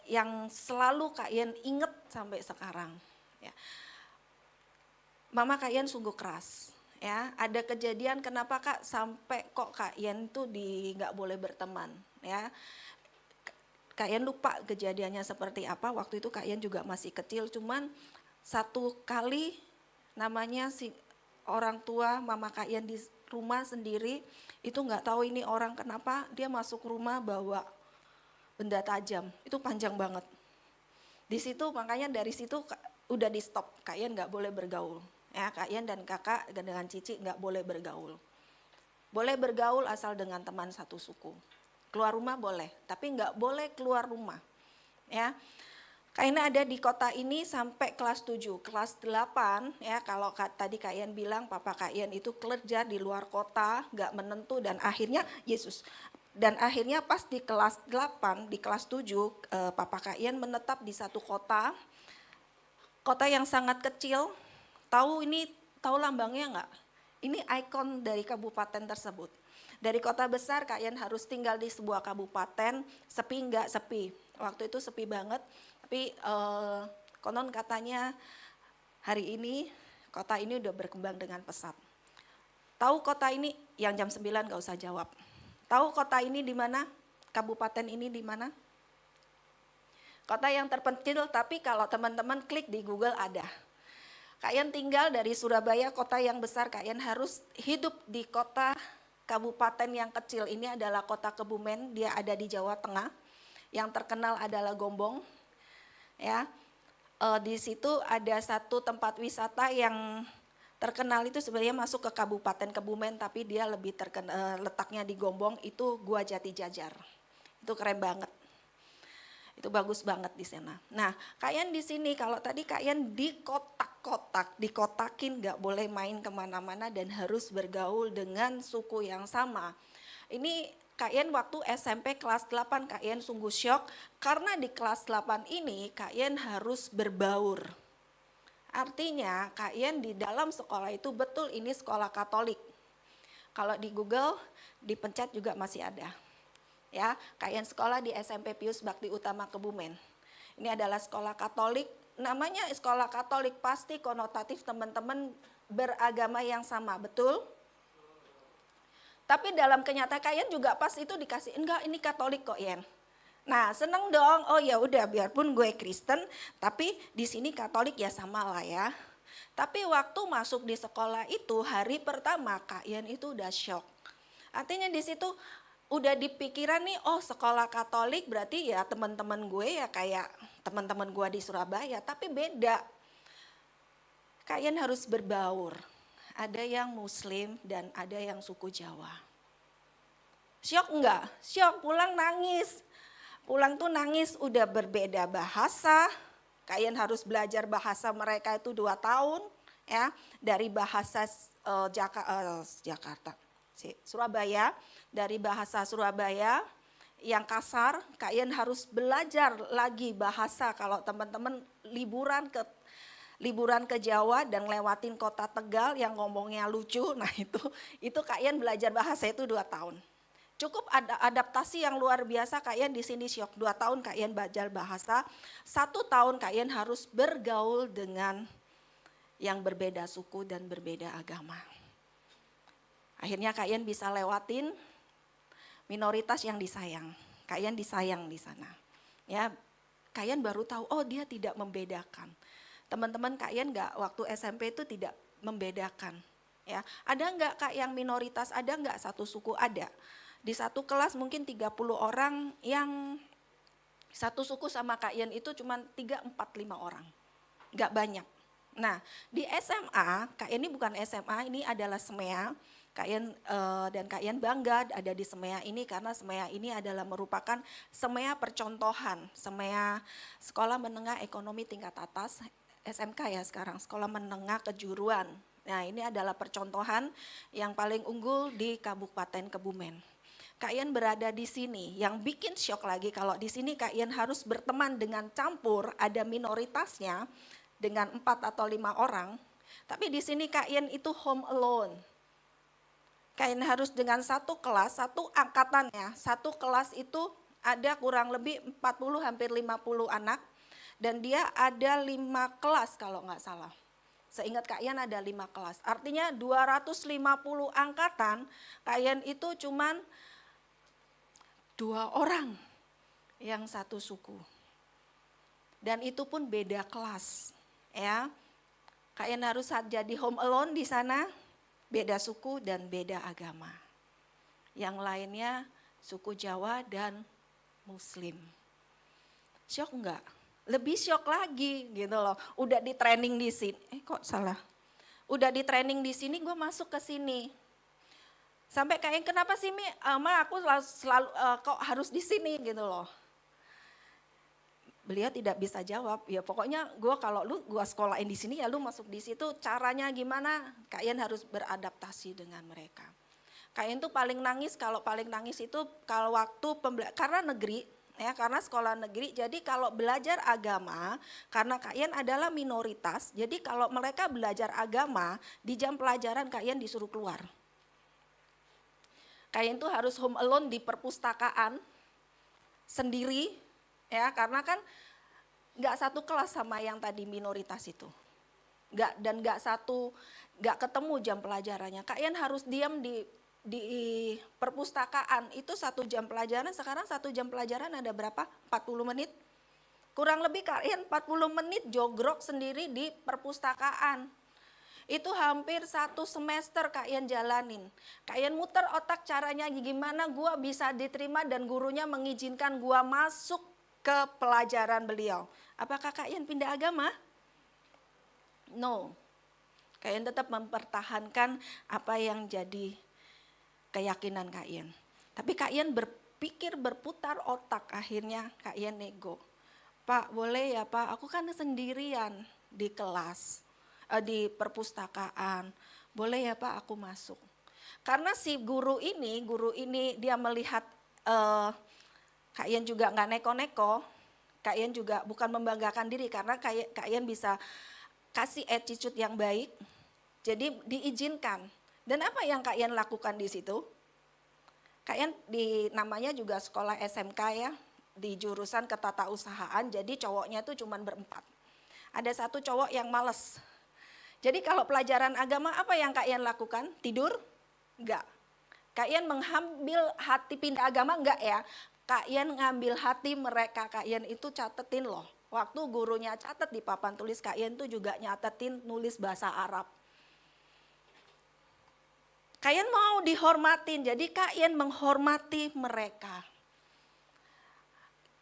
Speaker 5: yang selalu Kak Ian inget sampai sekarang, ya. Mama Kak Ian sungguh keras, ya. Ada kejadian kenapa Kak sampai kok Kak Ian tuh nggak boleh berteman, ya. Kak Ian lupa kejadiannya seperti apa. Waktu itu Kak Ian juga masih kecil, cuman satu kali namanya orang tua Mama Kak Ian di rumah sendiri, itu nggak tahu ini orang kenapa dia masuk rumah bawa benda tajam, itu panjang banget. Di situ makanya dari situ udah di stop, Kak Ian nggak boleh bergaul. Ya, Kak Ian dan kakak dengan Cici nggak boleh bergaul. Boleh bergaul asal dengan teman satu suku. Keluar rumah boleh, tapi nggak boleh keluar rumah. Ya, Kayaknya ada di kota ini sampai kelas 7, kelas 8 ya kalau tadi Kak Ian bilang Papa Kak Ian itu kerja di luar kota, gak menentu dan akhirnya pas di kelas 8, di kelas 7 Papa Kak Ian menetap di satu kota yang sangat kecil. Tahu lambangnya enggak? Ini ikon dari kabupaten tersebut. Dari kota besar Kak Ian harus tinggal di sebuah kabupaten, sepi enggak sepi. Waktu itu sepi banget. Tapi konon katanya hari ini kota ini udah berkembang dengan pesat. Tahu kota ini yang jam 9 gak usah jawab. Tahu kota ini di mana? Kabupaten ini di mana? Kota yang terpencil tapi kalau teman-teman klik di Google ada. Kak Ian tinggal dari Surabaya, kota yang besar, Kak Ian harus hidup di kota kabupaten yang kecil. Ini adalah kota Kebumen, dia ada di Jawa Tengah. Yang terkenal adalah Gombong. Ya, di situ ada satu tempat wisata yang terkenal itu sebenarnya masuk ke Kabupaten Kebumen tapi dia lebih terkenal letaknya di Gombong, itu Gua Jati Jajar. Itu keren banget. Itu bagus banget di sana. Nah, Kak Ian di sini kalau tadi Kak Ian di kotak-kotak, dikotakin nggak boleh main kemana-mana dan harus bergaul dengan suku yang sama. Ini Kak Ian waktu SMP kelas 8 Kak Ian sungguh syok karena di kelas 8 ini Kak Ian harus berbaur. Artinya Kak Ian di dalam sekolah itu betul ini sekolah Katolik. Kalau di Google dipencet juga masih ada. Ya, Kak Ian sekolah di SMP Pius Bakti Utama Kebumen. Ini adalah sekolah Katolik. Namanya sekolah Katolik pasti konotatif teman-teman beragama yang sama, betul? Tapi dalam kenyataan Kak Ian juga pas itu dikasih, enggak ini Katolik kok Ian. Nah seneng dong, oh ya udah biarpun gue Kristen tapi di sini Katolik ya sama lah ya. Tapi waktu masuk di sekolah itu hari pertama Kak Ian itu udah shock. Artinya di situ udah dipikiran nih, oh sekolah Katolik berarti ya teman-teman gue ya kayak teman-teman gue di Surabaya, tapi beda. Kak Ian harus berbaur. Ada yang Muslim dan ada yang suku Jawa. Syok enggak? Syok, pulang nangis. Pulang tuh nangis udah berbeda bahasa. Kak Ian harus belajar bahasa mereka itu 2 tahun. Ya, dari bahasa Surabaya. Dari bahasa Surabaya yang kasar, Kak Ian harus belajar lagi bahasa kalau teman-teman liburan ke Jawa dan lewatin kota Tegal yang ngomongnya lucu. Nah itu Kak Ian belajar bahasa itu 2 tahun. Cukup ada adaptasi yang luar biasa Kak Ian di sini syok. 2 tahun Kak Ian belajar bahasa, 1 tahun Kak Ian harus bergaul dengan yang berbeda suku dan berbeda agama. Akhirnya Kak Ian bisa lewatin minoritas yang disayang. Kak Ian disayang di sana. Ya, Kak Ian baru tahu oh dia tidak membedakan. Teman-teman Kak Ian enggak waktu SMP itu tidak membedakan. Ya, ada enggak Kak yang minoritas, ada enggak satu suku? Ada. Di satu kelas mungkin 30 orang yang satu suku sama Kak Ian itu cuma 3, 4, 5 orang. Enggak banyak. Nah di SMA, Kak Ian ini bukan SMA, ini adalah SMEA. Kak Ian dan Kak Ian bangga ada di SMEA ini karena SMEA ini adalah merupakan SMEA percontohan. SMEA Sekolah Menengah Ekonomi Tingkat Atas. SMK ya sekarang, Sekolah Menengah Kejuruan. Nah ini adalah percontohan yang paling unggul di Kabupaten Kebumen. Kak Ian berada di sini, yang bikin syok lagi kalau di sini Kak Ian harus berteman dengan campur, ada minoritasnya dengan 4 atau 5 orang. Tapi di sini Kak Ian itu home alone. Kak Ian harus dengan satu kelas, satu angkatan ya, satu kelas itu ada kurang lebih 40 hampir 50 anak. Dan dia ada 5 kelas kalau nggak salah. Seingat Kak Ian ada 5 kelas. Artinya 250 angkatan, Kak Ian itu cuman 2 orang yang satu suku. Dan itu pun beda kelas. Ya, Kalian harus jadi home alone di sana, beda suku dan beda agama. Yang lainnya suku Jawa dan Muslim. Syok enggak? Lebih syok lagi gitu loh. Udah di training di sini, kok salah? Udah di training di sini, gue masuk ke sini. Sampai kayak kenapa sih Mi, Ma aku selalu kok harus di sini gitu loh. Beliau tidak bisa jawab, ya pokoknya kalau gue sekolahin di sini ya lu masuk di situ, caranya gimana? Kalian harus beradaptasi dengan mereka. Kalian tuh paling nangis kalau waktu karena negeri, ya karena sekolah negeri, jadi kalau belajar agama, karena kalian adalah minoritas, jadi kalau mereka belajar agama, di jam pelajaran kalian disuruh keluar. Kalian tuh harus home alone di perpustakaan sendiri, ya karena kan nggak satu kelas sama yang tadi minoritas itu, nggak ketemu jam pelajarannya. Kalian harus diam di perpustakaan itu 1 jam pelajaran. Sekarang 1 jam pelajaran ada berapa? 40 menit. Kurang lebih kalian 40 menit jogrok sendiri di perpustakaan. Itu hampir 1 semester kalian jalanin. Kalian muter otak caranya gimana gua bisa diterima dan gurunya mengizinkan gua masuk ke pelajaran beliau. Apakah kalian pindah agama? No. Kalian tetap mempertahankan apa yang jadi keyakinan kalian. Tapi kalian berpikir berputar otak, akhirnya kalian nego. Pak boleh ya Pak, aku kan sendirian di kelas. Di perpustakaan, boleh ya Pak aku masuk. Karena si guru ini dia melihat kalian juga nggak neko-neko, kalian juga bukan membanggakan diri karena kalian bisa kasih attitude yang baik, jadi diizinkan. Dan apa yang kalian lakukan di situ? Kalian namanya juga sekolah SMK ya, di jurusan ketatausahaan, jadi cowoknya tuh cuma berempat. Ada 1 cowok yang males. Jadi kalau pelajaran agama apa yang kalian lakukan? Tidur? Enggak. Kalian mengambil hati pindah agama? Enggak ya. Kalian ngambil hati mereka, kalian itu catetin loh. Waktu gurunya catat di papan tulis, kalian tuh juga nyatetin nulis bahasa Arab. Kalian mau dihormatin, jadi kalian menghormati mereka.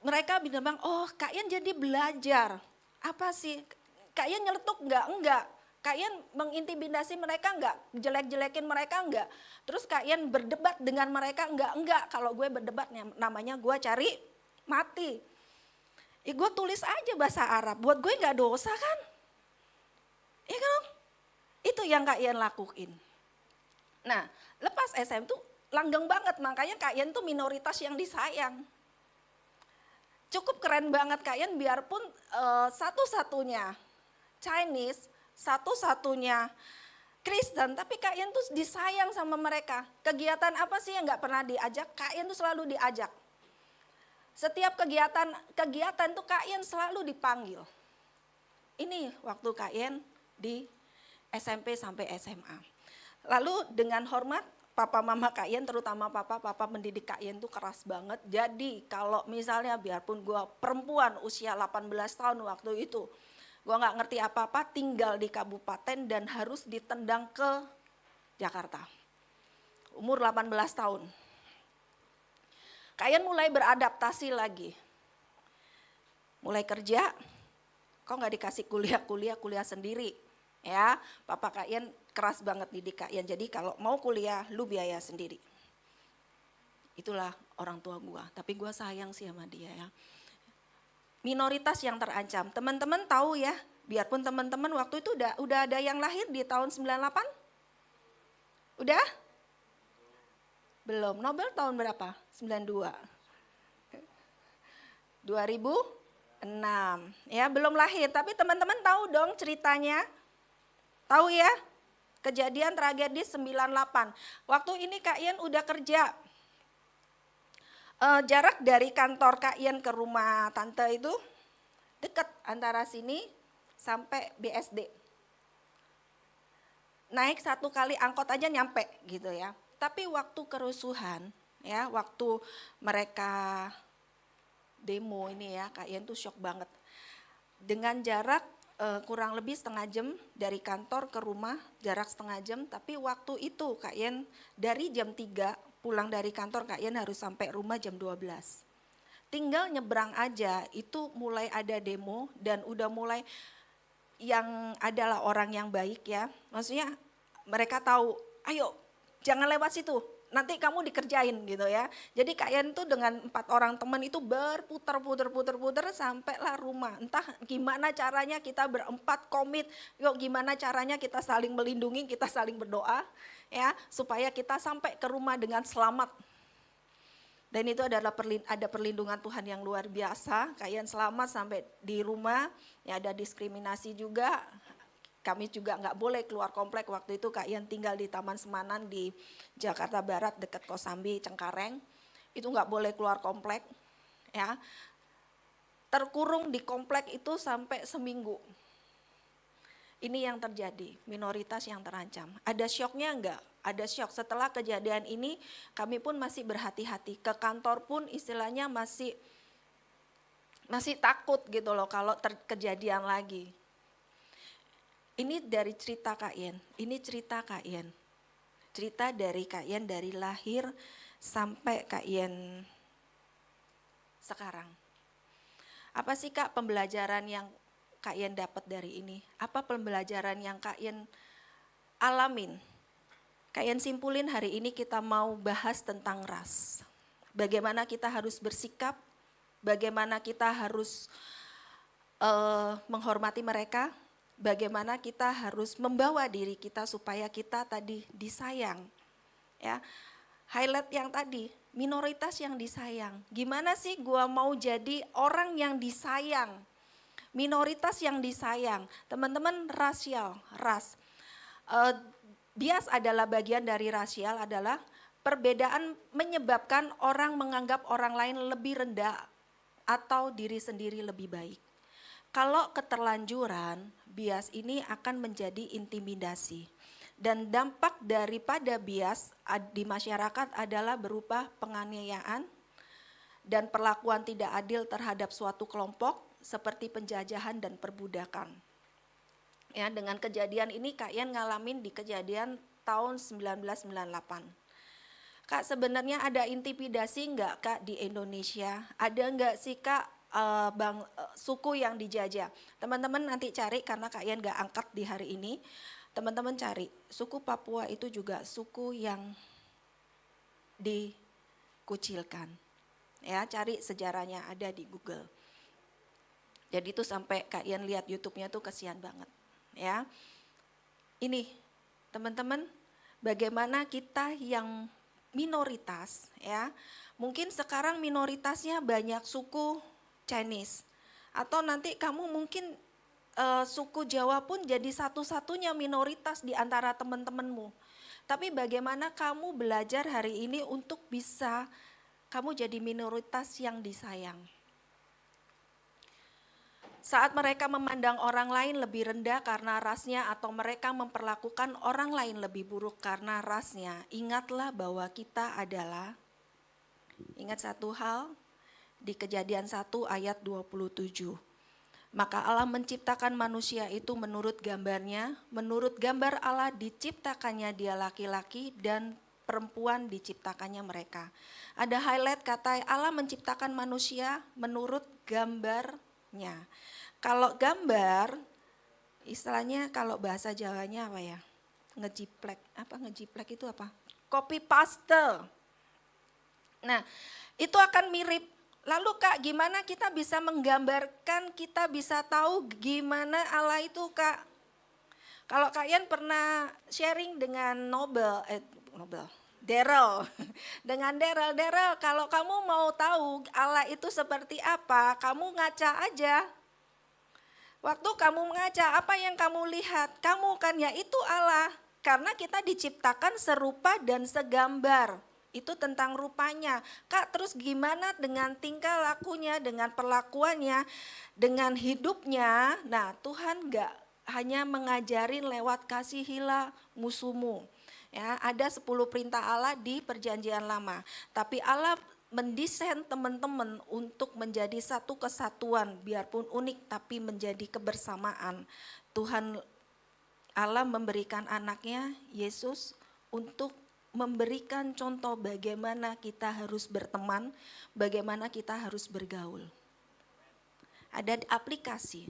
Speaker 5: Mereka bilang, oh kalian jadi belajar. Apa sih? Kalian nyeletuk enggak? Enggak. Kalian mengintimidasi mereka enggak? Jelek-jelekin mereka enggak? Terus kalian berdebat dengan mereka enggak? Kalau gue berdebat namanya gue cari mati. Ya gue tulis aja bahasa Arab, buat gue enggak dosa kan? Iya kan? Itu yang kalian lakuin. Nah lepas SM tuh langgeng banget, makanya kalian tuh minoritas yang disayang. Cukup keren banget kalian biarpun satu-satunya Chinese, satu-satunya Kristen, tapi kalian tuh disayang sama mereka. Kegiatan apa sih yang gak pernah diajak? Kalian tuh selalu diajak. Setiap kegiatan tuh kalian selalu dipanggil. Ini waktu kalian di SMP sampai SMA. Lalu dengan hormat, papa mama kalian, terutama papa mendidik kalian tuh keras banget. Jadi kalau misalnya biarpun gue perempuan usia 18 tahun waktu itu, gue gak ngerti apa-apa, tinggal di kabupaten dan harus ditendang ke Jakarta. Umur 18 tahun. Kalian mulai beradaptasi lagi. Mulai kerja, kok gak dikasih kuliah sendiri. Ya, papa kalian keras banget didik kalian. Jadi kalau mau kuliah, lu biaya sendiri. Itulah orang tua gue, tapi gue sayang sih sama dia ya. Minoritas yang terancam. Teman-teman tahu ya, biarpun teman-teman waktu itu udah ada yang lahir di tahun 98? Udah? Belum. Nobel tahun berapa? 92. 2006. Ya, belum lahir, tapi teman-teman tahu dong ceritanya. Tahu ya? Kejadian tragedi 98. Waktu ini kalian udah kerja. Jarak dari kantor kalian ke rumah tante itu dekat, antara sini sampai BSD. Naik 1 kali angkot aja nyampe gitu ya. Tapi waktu kerusuhan ya, waktu mereka demo ini ya, kalian tuh shock banget. Dengan jarak kurang lebih setengah jam dari kantor ke rumah, jarak setengah jam. Tapi waktu itu Kak Yen dari jam 3 pulang dari kantor, Kak Yen harus sampai rumah jam 12. Tinggal nyebrang aja itu mulai ada demo dan udah mulai yang adalah orang yang baik ya. Maksudnya mereka tahu, ayo jangan lewat situ, nanti kamu dikerjain gitu ya. Jadi Kak Yan tuh dengan 4 orang teman itu berputar-putar sampailah rumah. Entah gimana caranya kita berempat komit, yuk gimana caranya kita saling melindungi, kita saling berdoa ya supaya kita sampai ke rumah dengan selamat. Dan itu adalah ada perlindungan Tuhan yang luar biasa. Kak Yan selamat sampai di rumah, ya ada diskriminasi juga. Kami juga nggak boleh keluar komplek waktu itu. Kak Yan tinggal di Taman Semanan di Jakarta Barat dekat Kosambi, Cengkareng. Itu nggak boleh keluar komplek, ya. Terkurung di komplek itu sampai seminggu. Ini yang terjadi, minoritas yang terancam. Ada syoknya enggak? Ada syok. Setelah kejadian ini kami pun masih berhati-hati. Ke kantor pun istilahnya masih takut gitu loh kalau kejadian lagi. Ini dari cerita Kak Yen, ini cerita Kak Yen. Cerita dari Kak Yen dari lahir sampai Kak Yen sekarang. Apa sih Kak pembelajaran yang Kak Yen dapat dari ini? Apa pembelajaran yang Kak Yen alamin? Kak Yen simpulin hari ini kita mau bahas tentang ras. Bagaimana kita harus bersikap, bagaimana kita harus menghormati mereka, bagaimana kita harus membawa diri kita supaya kita tadi disayang. Ya, highlight yang tadi, minoritas yang disayang. Gimana sih gua mau jadi orang yang disayang? Minoritas yang disayang, teman-teman rasial, ras. Bias adalah bagian dari rasial adalah perbedaan menyebabkan orang menganggap orang lain lebih rendah atau diri sendiri lebih baik. Kalau keterlanjuran, bias ini akan menjadi intimidasi. Dan dampak daripada bias di masyarakat adalah berupa penganiayaan dan perlakuan tidak adil terhadap suatu kelompok seperti penjajahan dan perbudakan. Ya, dengan kejadian ini Kak Yen ngalamin di kejadian tahun 1998. Kak, sebenarnya ada intimidasi enggak Kak di Indonesia? Ada enggak sih Kak suku yang dijajah? Teman-teman nanti cari karena Kak Yen enggak angkat di hari ini. Teman-teman cari, suku Papua itu juga suku yang dikucilkan. Ya, cari sejarahnya ada di Google. Jadi itu sampai Kak Yen lihat YouTube-nya tuh kasihan banget. Ya, ini teman-teman, bagaimana kita yang minoritas, ya, mungkin sekarang minoritasnya banyak suku Chinese, atau nanti kamu mungkin suku Jawa pun jadi satu-satunya minoritas di antara teman-temanmu. Tapi bagaimana kamu belajar hari ini untuk bisa kamu jadi minoritas yang disayang. Saat mereka memandang orang lain lebih rendah karena rasnya atau mereka memperlakukan orang lain lebih buruk karena rasnya, ingatlah bahwa kita adalah, ingat satu hal di Kejadian 1 ayat 27. Maka Allah menciptakan manusia itu menurut gambarnya, menurut gambar Allah diciptakannya dia laki-laki dan perempuan diciptakannya mereka. Ada highlight kata Allah menciptakan manusia menurut gambarnya. Kalau gambar, istilahnya kalau bahasa Jawanya apa ya? Ngejiplek, apa ngejiplek itu apa? Copy paste. Nah, itu akan mirip. Lalu Kak, gimana kita bisa menggambarkan, kita bisa tahu gimana Allah itu Kak? Kalau kalian pernah sharing dengan Daryl, dengan Daryl, kalau kamu mau tahu Allah itu seperti apa, kamu ngaca aja. Waktu kamu mengaca, apa yang kamu lihat? Kamu kan ya itu Allah. Karena kita diciptakan serupa dan segambar. Itu tentang rupanya. Kak, terus gimana dengan tingkah lakunya, dengan perlakuannya, dengan hidupnya? Nah, Tuhan enggak hanya mengajarin lewat kasihilah musuhmu. Ya, ada 10 perintah Allah di Perjanjian Lama. Tapi Allah mendesain teman-teman untuk menjadi satu kesatuan, biarpun unik tapi menjadi kebersamaan. Tuhan Allah memberikan anaknya Yesus untuk memberikan contoh bagaimana kita harus berteman, bagaimana kita harus bergaul. Ada aplikasi,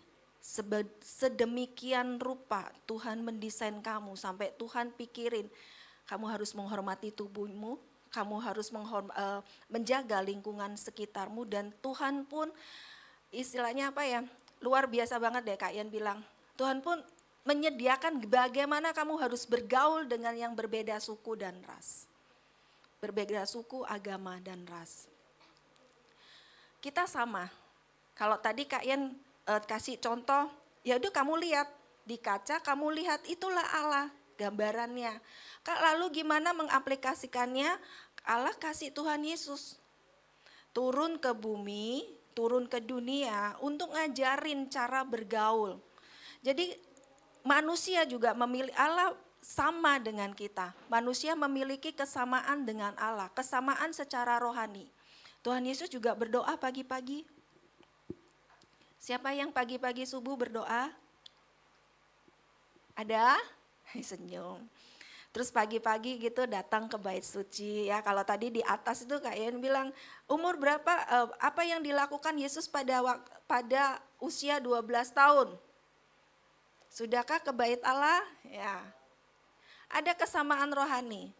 Speaker 5: sedemikian rupa Tuhan mendesain kamu sampai Tuhan pikirin kamu harus menghormati tubuhmu, kamu harus menjaga lingkungan sekitarmu, dan Tuhan pun istilahnya apa ya, luar biasa banget deh Kak Ian bilang, Tuhan pun menyediakan bagaimana kamu harus bergaul dengan yang berbeda suku dan ras. Berbeda suku, agama, dan ras. Kita sama. Kalau tadi Kak Ian kasih contoh, ya udah kamu lihat di kaca, kamu lihat itulah Allah gambarannya. Kak, lalu gimana mengaplikasikannya? Allah kasih Tuhan Yesus turun ke bumi, turun ke dunia untuk ngajarin cara bergaul. Jadi manusia juga memilih, Allah sama dengan kita. Manusia memiliki kesamaan dengan Allah, kesamaan secara rohani. Tuhan Yesus juga berdoa pagi-pagi. Siapa yang pagi-pagi subuh berdoa? Ada? Senyum. Terus pagi-pagi gitu datang ke bait suci ya. Kalau tadi di atas itu Kak Ian bilang umur berapa, apa yang dilakukan Yesus pada usia 12 tahun. Sudahkah ke bait Allah? Ya. Ada kesamaan rohani.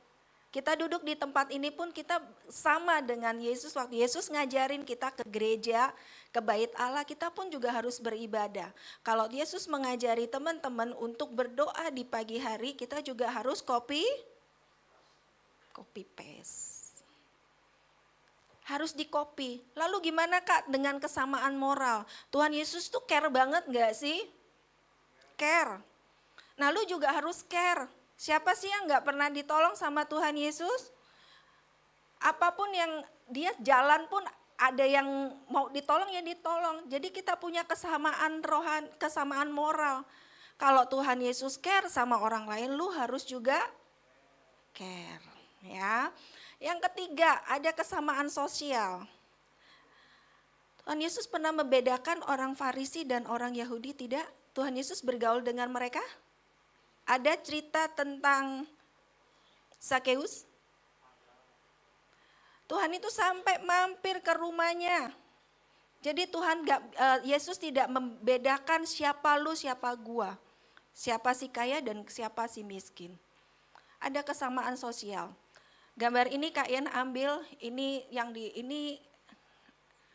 Speaker 5: Kita duduk di tempat ini pun kita sama dengan Yesus. Waktu Yesus ngajarin kita ke gereja, ke bait Allah, kita pun juga harus beribadah. Kalau Yesus mengajari teman-teman untuk berdoa di pagi hari, kita juga harus copy paste. Harus di copy. Lalu gimana Kak dengan kesamaan moral? Tuhan Yesus tuh care banget gak sih? Care. Nah lu juga harus care. Siapa sih yang gak pernah ditolong sama Tuhan Yesus? Apapun yang dia jalan pun ada yang mau ditolong ya ditolong. Jadi kita punya kesamaan kesamaan moral. Kalau Tuhan Yesus care sama orang lain, lu harus juga care. Ya. Yang ketiga, ada kesamaan sosial. Tuhan Yesus pernah membedakan orang Farisi dan orang Yahudi, tidak? Tuhan Yesus bergaul dengan mereka? Ada cerita tentang Sakeus. Tuhan itu sampai mampir ke rumahnya. Jadi Yesus tidak membedakan siapa lu, siapa gua. Siapa si kaya dan siapa si miskin. Ada kesamaan sosial. Gambar ini Kak Ian ambil, ini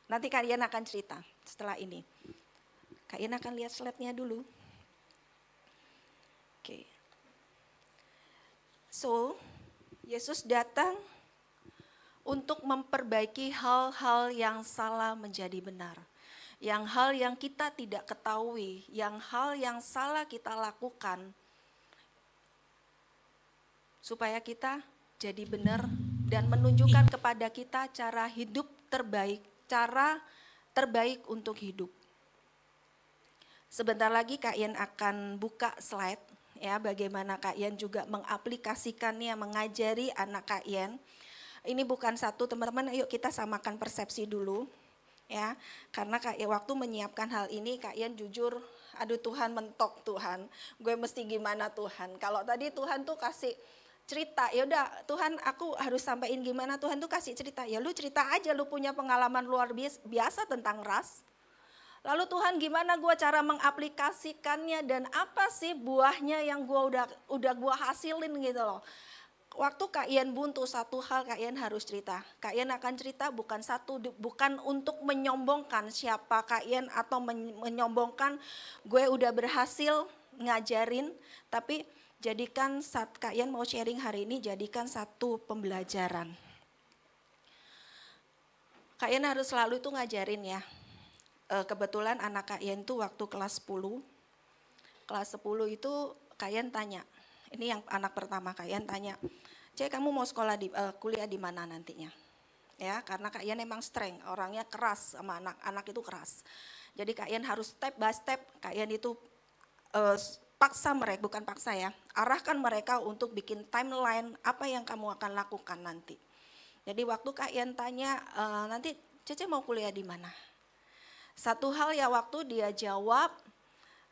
Speaker 5: nanti Kak Ian akan cerita setelah ini. Kak Ian akan lihat slide-nya dulu. Oke. So, Yesus datang untuk memperbaiki hal-hal yang salah menjadi benar. Yang hal yang kita tidak ketahui, yang hal yang salah kita lakukan. Supaya kita jadi benar dan menunjukkan kepada kita cara hidup terbaik, cara terbaik untuk hidup. Sebentar lagi Kak Ian akan buka slide ya, bagaimana Kak Ian juga mengaplikasikannya, mengajari anak Kak Ian. Ini bukan satu, teman-teman, yuk kita samakan persepsi dulu ya. Karena Kak Ian waktu menyiapkan hal ini Kak Ian jujur, aduh Tuhan, mentok Tuhan. Gue mesti gimana Tuhan? Kalau tadi Tuhan tuh kasih cerita, ya udah Tuhan aku harus sampaikan gimana, Tuhan tuh kasih cerita. Ya lu cerita aja, lu punya pengalaman luar biasa tentang ras. Lalu Tuhan gimana gue cara mengaplikasikannya dan apa sih buahnya yang gue udah gue hasilin gitu loh. Waktu Kak Ian buntu satu hal Kak Ian harus cerita. Kak Ian akan cerita bukan untuk menyombongkan siapa Kak Ian atau menyombongkan gue udah berhasil ngajarin. Tapi jadikan saat Kak Ian mau sharing hari ini, jadikan satu pembelajaran. Kak Ian harus selalu itu ngajarin ya. Kebetulan anak Kak Ian itu waktu kelas 10. Kelas 10 itu Kak Ian tanya. Ini yang anak pertama Kak Ian tanya. Cek kamu mau kuliah di mana nantinya? Ya, karena Kak Ian emang strength, orangnya keras sama anak itu keras. Jadi Kak Ian harus step by step, Kak Ian itu paksa mereka, bukan paksa ya. Arahkan mereka untuk bikin timeline apa yang kamu akan lakukan nanti. Jadi waktu Kak Ian tanya, nanti Cece mau kuliah di mana? Satu hal ya waktu dia jawab,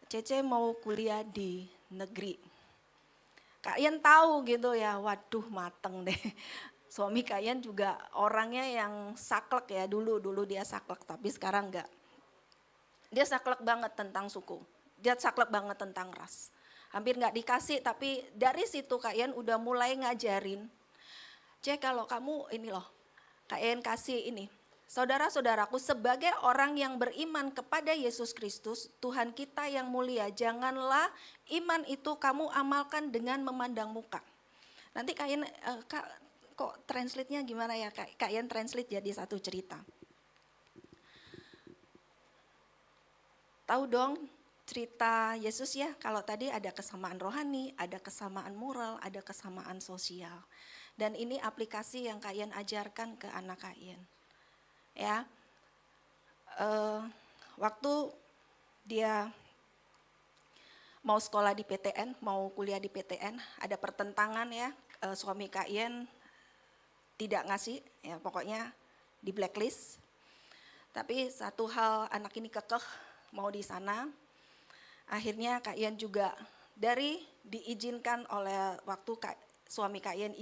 Speaker 5: Cece mau kuliah di negeri. Kak Ian tahu gitu ya, waduh mateng deh. Suami Kak Ian juga orangnya yang saklek ya, dulu dia saklek tapi sekarang enggak. Dia saklek banget tentang suku, dia saklek banget tentang ras. Hampir nggak dikasih, tapi dari situ Kak Ian udah mulai ngajarin. Cek kalau kamu ini loh, Kak Ian kasih ini. Saudara-saudaraku, sebagai orang yang beriman kepada Yesus Kristus, Tuhan kita yang mulia, janganlah iman itu kamu amalkan dengan memandang muka. Nanti Kak Ian, kok translate-nya gimana ya Kak? Kak Ian translate jadi satu cerita. Tahu dong cerita Yesus ya, kalau tadi ada kesamaan rohani, ada kesamaan moral, ada kesamaan sosial. Dan ini aplikasi yang Kak Ian ajarkan ke anak Kak Ian. Ya, waktu dia mau sekolah di PTN, mau kuliah di PTN, ada pertentangan ya, suami Kak Ian tidak ngasih, ya pokoknya di blacklist. Tapi satu hal anak ini kekeh mau di sana. Akhirnya Kak Ian juga diizinkan oleh waktu suami Kak Ian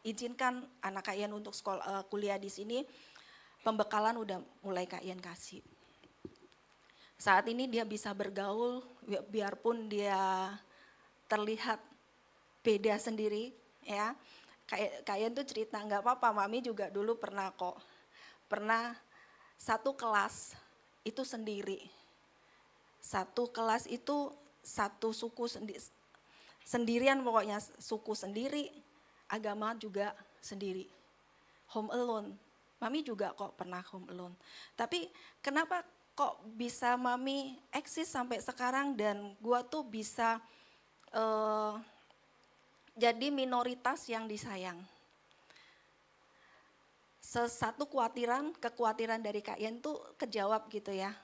Speaker 5: izinkan anak Kak Ian untuk sekolah kuliah di sini. Pembekalan udah mulai Kak Ian kasih. Saat ini dia bisa bergaul biarpun dia terlihat beda sendiri ya. Kak Ian tuh cerita nggak apa-apa, Mami juga dulu pernah satu kelas itu sendiri. Satu kelas itu satu suku sendirian pokoknya, suku sendiri, agama juga sendiri. Home alone. Mami juga kok pernah home alone. Tapi kenapa kok bisa Mami eksis sampai sekarang dan gua tuh bisa jadi minoritas yang disayang. Satu kekhawatiran dari Kak Ian tuh kejawab gitu ya.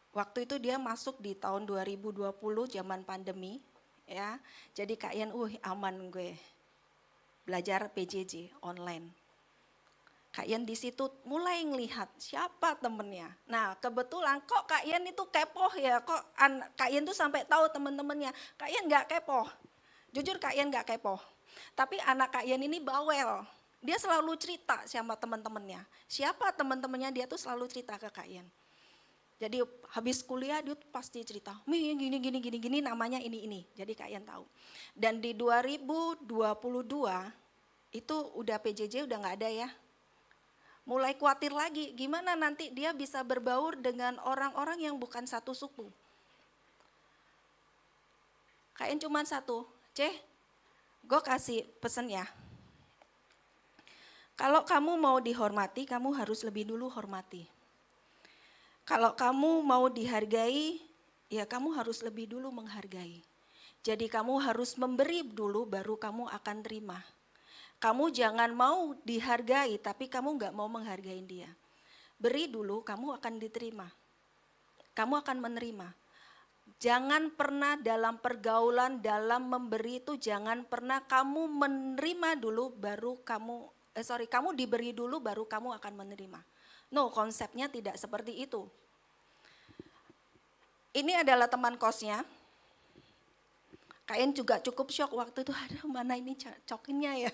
Speaker 5: Waktu itu dia masuk di tahun 2020 zaman pandemi ya. Jadi Kak Ian, aman gue. Belajar PJJ online. Kak Ian di situ mulai ngelihat siapa temennya. Nah kebetulan kok Kak Ian itu kepoh ya, kok Kak Ian tuh sampai tahu temen-temennya. Kak Ian gak kepoh, jujur Kak Ian gak kepoh. Tapi anak Kak Ian ini bawel, dia selalu cerita sama temen-temennya. Siapa temen-temennya dia tuh selalu cerita ke Kak Ian. Jadi habis kuliah dia tuh pasti cerita, gini namanya ini. Jadi Kak Ian tahu. Dan di 2022 itu udah PJJ udah gak ada ya. Mulai khawatir lagi, gimana nanti dia bisa berbaur dengan orang-orang yang bukan satu suku. Kayaknya cuma satu, gue kasih pesen ya. Kalau kamu mau dihormati, kamu harus lebih dulu hormati. Kalau kamu mau dihargai, ya kamu harus lebih dulu menghargai. Jadi kamu harus memberi dulu, baru kamu akan terima. Kamu jangan mau dihargai tapi kamu gak mau menghargai dia. Beri dulu, kamu akan diterima. Kamu akan menerima. Jangan pernah dalam pergaulan, dalam memberi itu jangan pernah kamu menerima dulu baru kamu diberi dulu baru kamu akan menerima. No, konsepnya tidak seperti itu. Ini adalah teman kosnya. Kak Ian juga cukup shock waktu itu, aduh mana ini cokinnya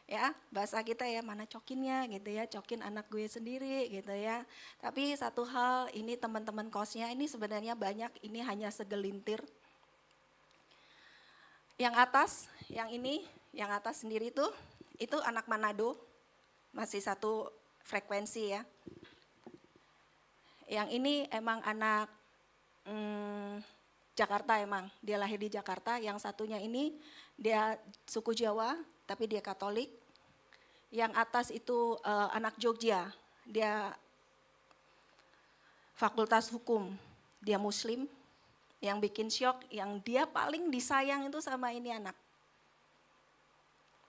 Speaker 5: ya bahasa kita ya, mana cokinnya gitu ya, cokin anak gue sendiri gitu ya. Tapi satu hal, ini teman-teman kosnya ini sebenarnya banyak, ini hanya segelintir. Yang atas sendiri itu anak Manado, masih satu frekuensi ya. Yang ini emang anak Jakarta emang, dia lahir di Jakarta. Yang satunya ini dia suku Jawa tapi dia Katolik. Yang atas itu anak Jogja, dia fakultas hukum, dia Muslim. Yang bikin syok, yang dia paling disayang itu sama ini anak.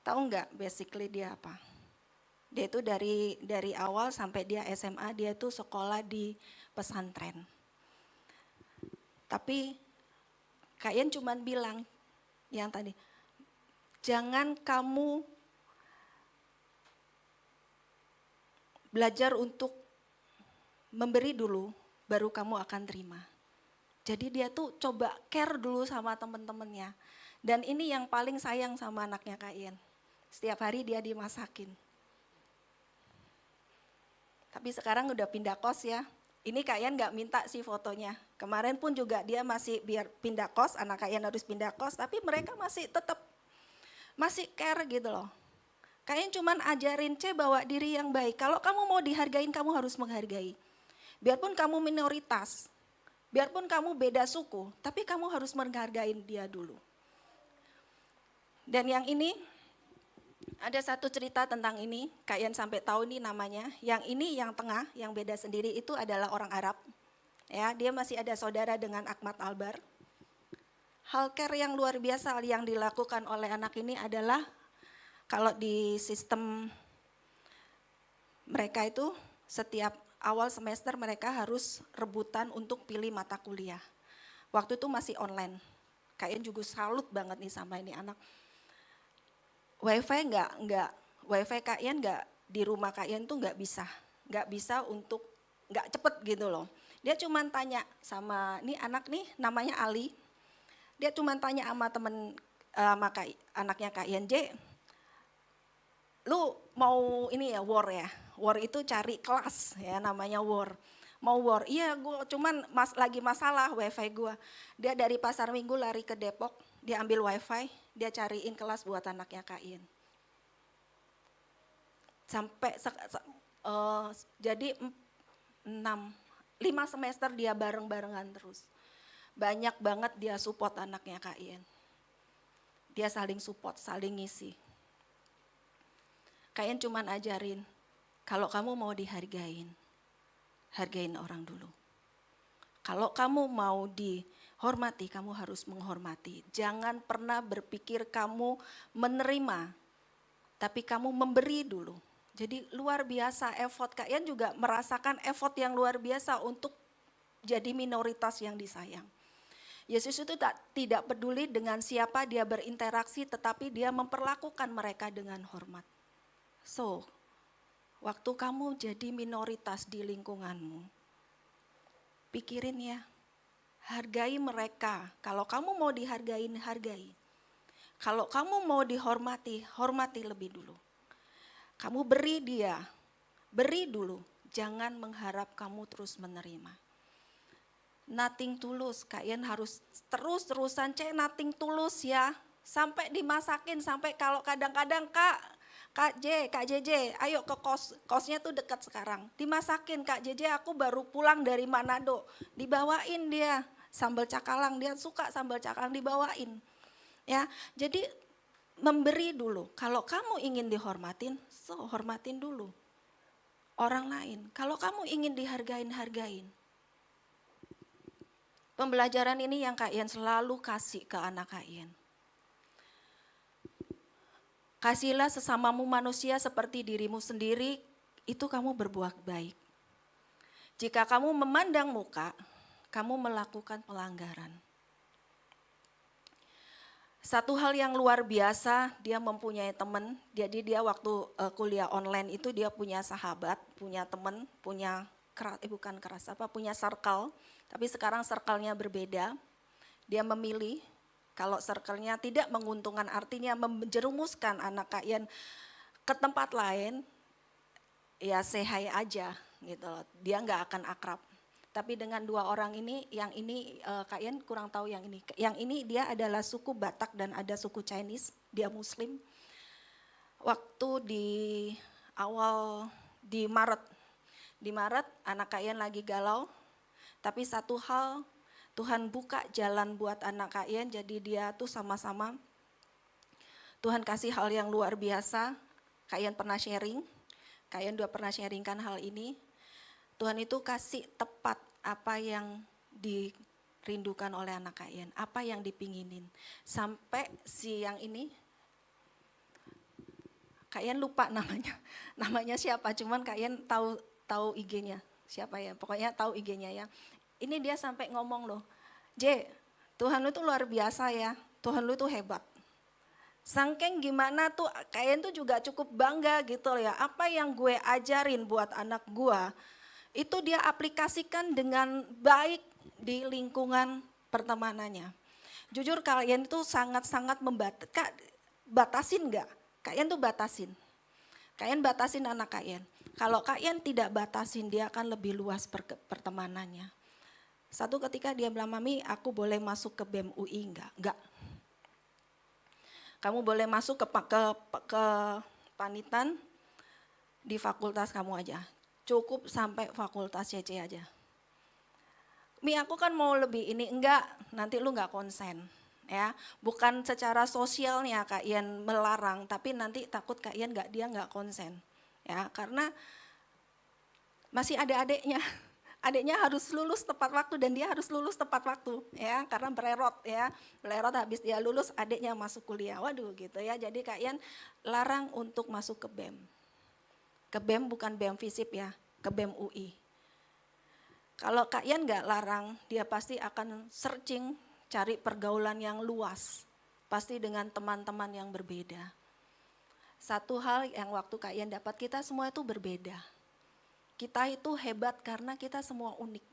Speaker 5: Tahu nggak basically dia apa? Dia itu dari awal sampai dia SMA dia tuh sekolah di pesantren. Tapi Kak Ian cuman bilang yang tadi, jangan kamu belajar untuk memberi dulu, baru kamu akan terima. Jadi dia tuh coba care dulu sama temen-temennya. Dan ini yang paling sayang sama anaknya Kak Ian. Setiap hari dia dimasakin. Tapi sekarang udah pindah kos ya. Ini Kak Ian gak minta sih fotonya. Kemarin pun juga dia masih biar pindah kos, anak Kak Ian harus pindah kos. Tapi mereka masih tetap, masih care gitu loh. Kak Ian cuman ajarin bawa diri yang baik. Kalau kamu mau dihargain, kamu harus menghargai. Biarpun kamu minoritas, biarpun kamu beda suku, tapi kamu harus menghargain dia dulu. Dan yang ini, ada satu cerita tentang ini, Kak Ian sampai tahu nih namanya. Yang ini yang tengah, yang beda sendiri itu adalah orang Arab. Ya, dia masih ada saudara dengan Ahmad Albar. Hal care yang luar biasa yang dilakukan oleh anak ini adalah kalau di sistem mereka itu setiap awal semester mereka harus rebutan untuk pilih mata kuliah. Waktu itu masih online. Kak Ian juga salut banget nih sama ini anak. Wifi wifi Kak Ian di rumah Kak Ian tuh nggak bisa untuk nggak cepet gitu loh. Dia cuma tanya sama nih anak nih namanya Ali. Dia cuma tanya sama anaknya Kak Ian, J, lu mau ini ya war ya? War itu cari kelas ya namanya war. Mau war, iya gue cuman lagi masalah wifi gue. Dia dari Pasar Minggu lari ke Depok, dia ambil wifi, dia cariin kelas buat anaknya Kak Ian. Sampai jadi 5 semester dia bareng-barengan terus. Banyak banget dia support anaknya Kak Ian. Dia saling support, saling ngisi. Kak Ian cuman ajarin, kalau kamu mau dihargain, hargain orang dulu. Kalau kamu mau dihormati, kamu harus menghormati. Jangan pernah berpikir kamu menerima, tapi kamu memberi dulu. Jadi luar biasa effort, Kak Ian juga merasakan effort yang luar biasa untuk jadi minoritas yang disayang. Yesus itu tidak peduli dengan siapa dia berinteraksi, tetapi dia memperlakukan mereka dengan hormat. So, waktu kamu jadi minoritas di lingkunganmu, pikirin ya, hargai mereka. Kalau kamu mau dihargain, hargai. Kalau kamu mau dihormati, hormati lebih dulu. Kamu beri dia, beri dulu. Jangan mengharap kamu terus menerima. Nothing tulus, Kak Ian harus terus-terusan nothing tulus ya. Sampai dimasakin, sampai kalau kadang-kadang Kak JJ, ayo ke kosnya tuh dekat sekarang. Dimasakin Kak JJ, aku baru pulang dari Manado. Dibawain dia sambal cakalang, dia suka sambal cakalang dibawain. Ya, jadi memberi dulu. Kalau kamu ingin dihormatin, hormatin dulu orang lain. Kalau kamu ingin dihargain, hargain. Pembelajaran ini yang Kak Ian selalu kasih ke anak Kak Ian. Kasihlah sesamamu manusia seperti dirimu sendiri, itu kamu berbuat baik. Jika kamu memandang muka, kamu melakukan pelanggaran. Satu hal yang luar biasa, dia mempunyai teman, jadi dia waktu kuliah online itu dia punya sahabat, punya teman, punya punya circle, tapi sekarang circle-nya berbeda. Dia memilih, kalau circle-nya tidak menguntungkan, artinya menjerumuskan anak Kak Ian ke tempat lain, ya say hi aja gitu loh. Dia nggak akan akrab. Tapi dengan 2 orang ini, yang ini Kak Ian kurang tahu yang ini. Yang ini dia adalah suku Batak dan ada suku Chinese, dia Muslim. Waktu di awal di Maret anak Kak Ian lagi galau. Tapi satu hal, Tuhan buka jalan buat anak Kak Ian, jadi dia tuh sama-sama. Tuhan kasih hal yang luar biasa, Kak Ian pernah sharing, Kak Ian udah pernah sharingkan hal ini. Tuhan itu kasih tepat apa yang dirindukan oleh anak Kak Ian, apa yang dipinginin. Sampai siang ini, Kak Ian lupa namanya siapa, cuman Kak Ian tahu IG-nya, siapa ya, pokoknya tahu IG-nya ya. Ini dia sampai ngomong loh, J, Tuhan lu tuh luar biasa ya, Tuhan lu tuh hebat. Sangking gimana tuh Kak Ian tuh juga cukup bangga gitu ya. Apa yang gue ajarin buat anak gue itu dia aplikasikan dengan baik di lingkungan pertemanannya. Jujur Kak Ian itu sangat-sangat batasin enggak? Kak Ian tuh batasin. Kak Ian batasin anak Kak Ian. Kalau Kak Ian tidak batasin dia akan lebih luas pertemanannya. Satu ketika dia bilang, "Mami, aku boleh masuk ke BEM UI enggak?" Enggak. Kamu boleh masuk ke panitan di fakultas kamu aja. Cukup sampai fakultas CC aja. Mi, aku kan mau lebih ini, enggak, nanti lu enggak konsen. Ya, bukan secara sosialnya Kak Ian melarang, tapi nanti takut Kak Ian dia enggak konsen. Ya, karena masih ada adiknya. Adiknya harus lulus tepat waktu dan dia harus lulus tepat waktu ya, karena belerot habis dia lulus adiknya masuk kuliah, waduh gitu ya. Jadi Kak Ian larang untuk masuk ke BEM. Ke BEM bukan BEM FISIP ya, ke BEM UI. Kalau Kak Ian nggak larang, dia pasti akan searching cari pergaulan yang luas, pasti dengan teman-teman yang berbeda. Satu hal yang waktu Kak Ian dapat, kita semua itu berbeda. Kita itu hebat karena kita semua unik.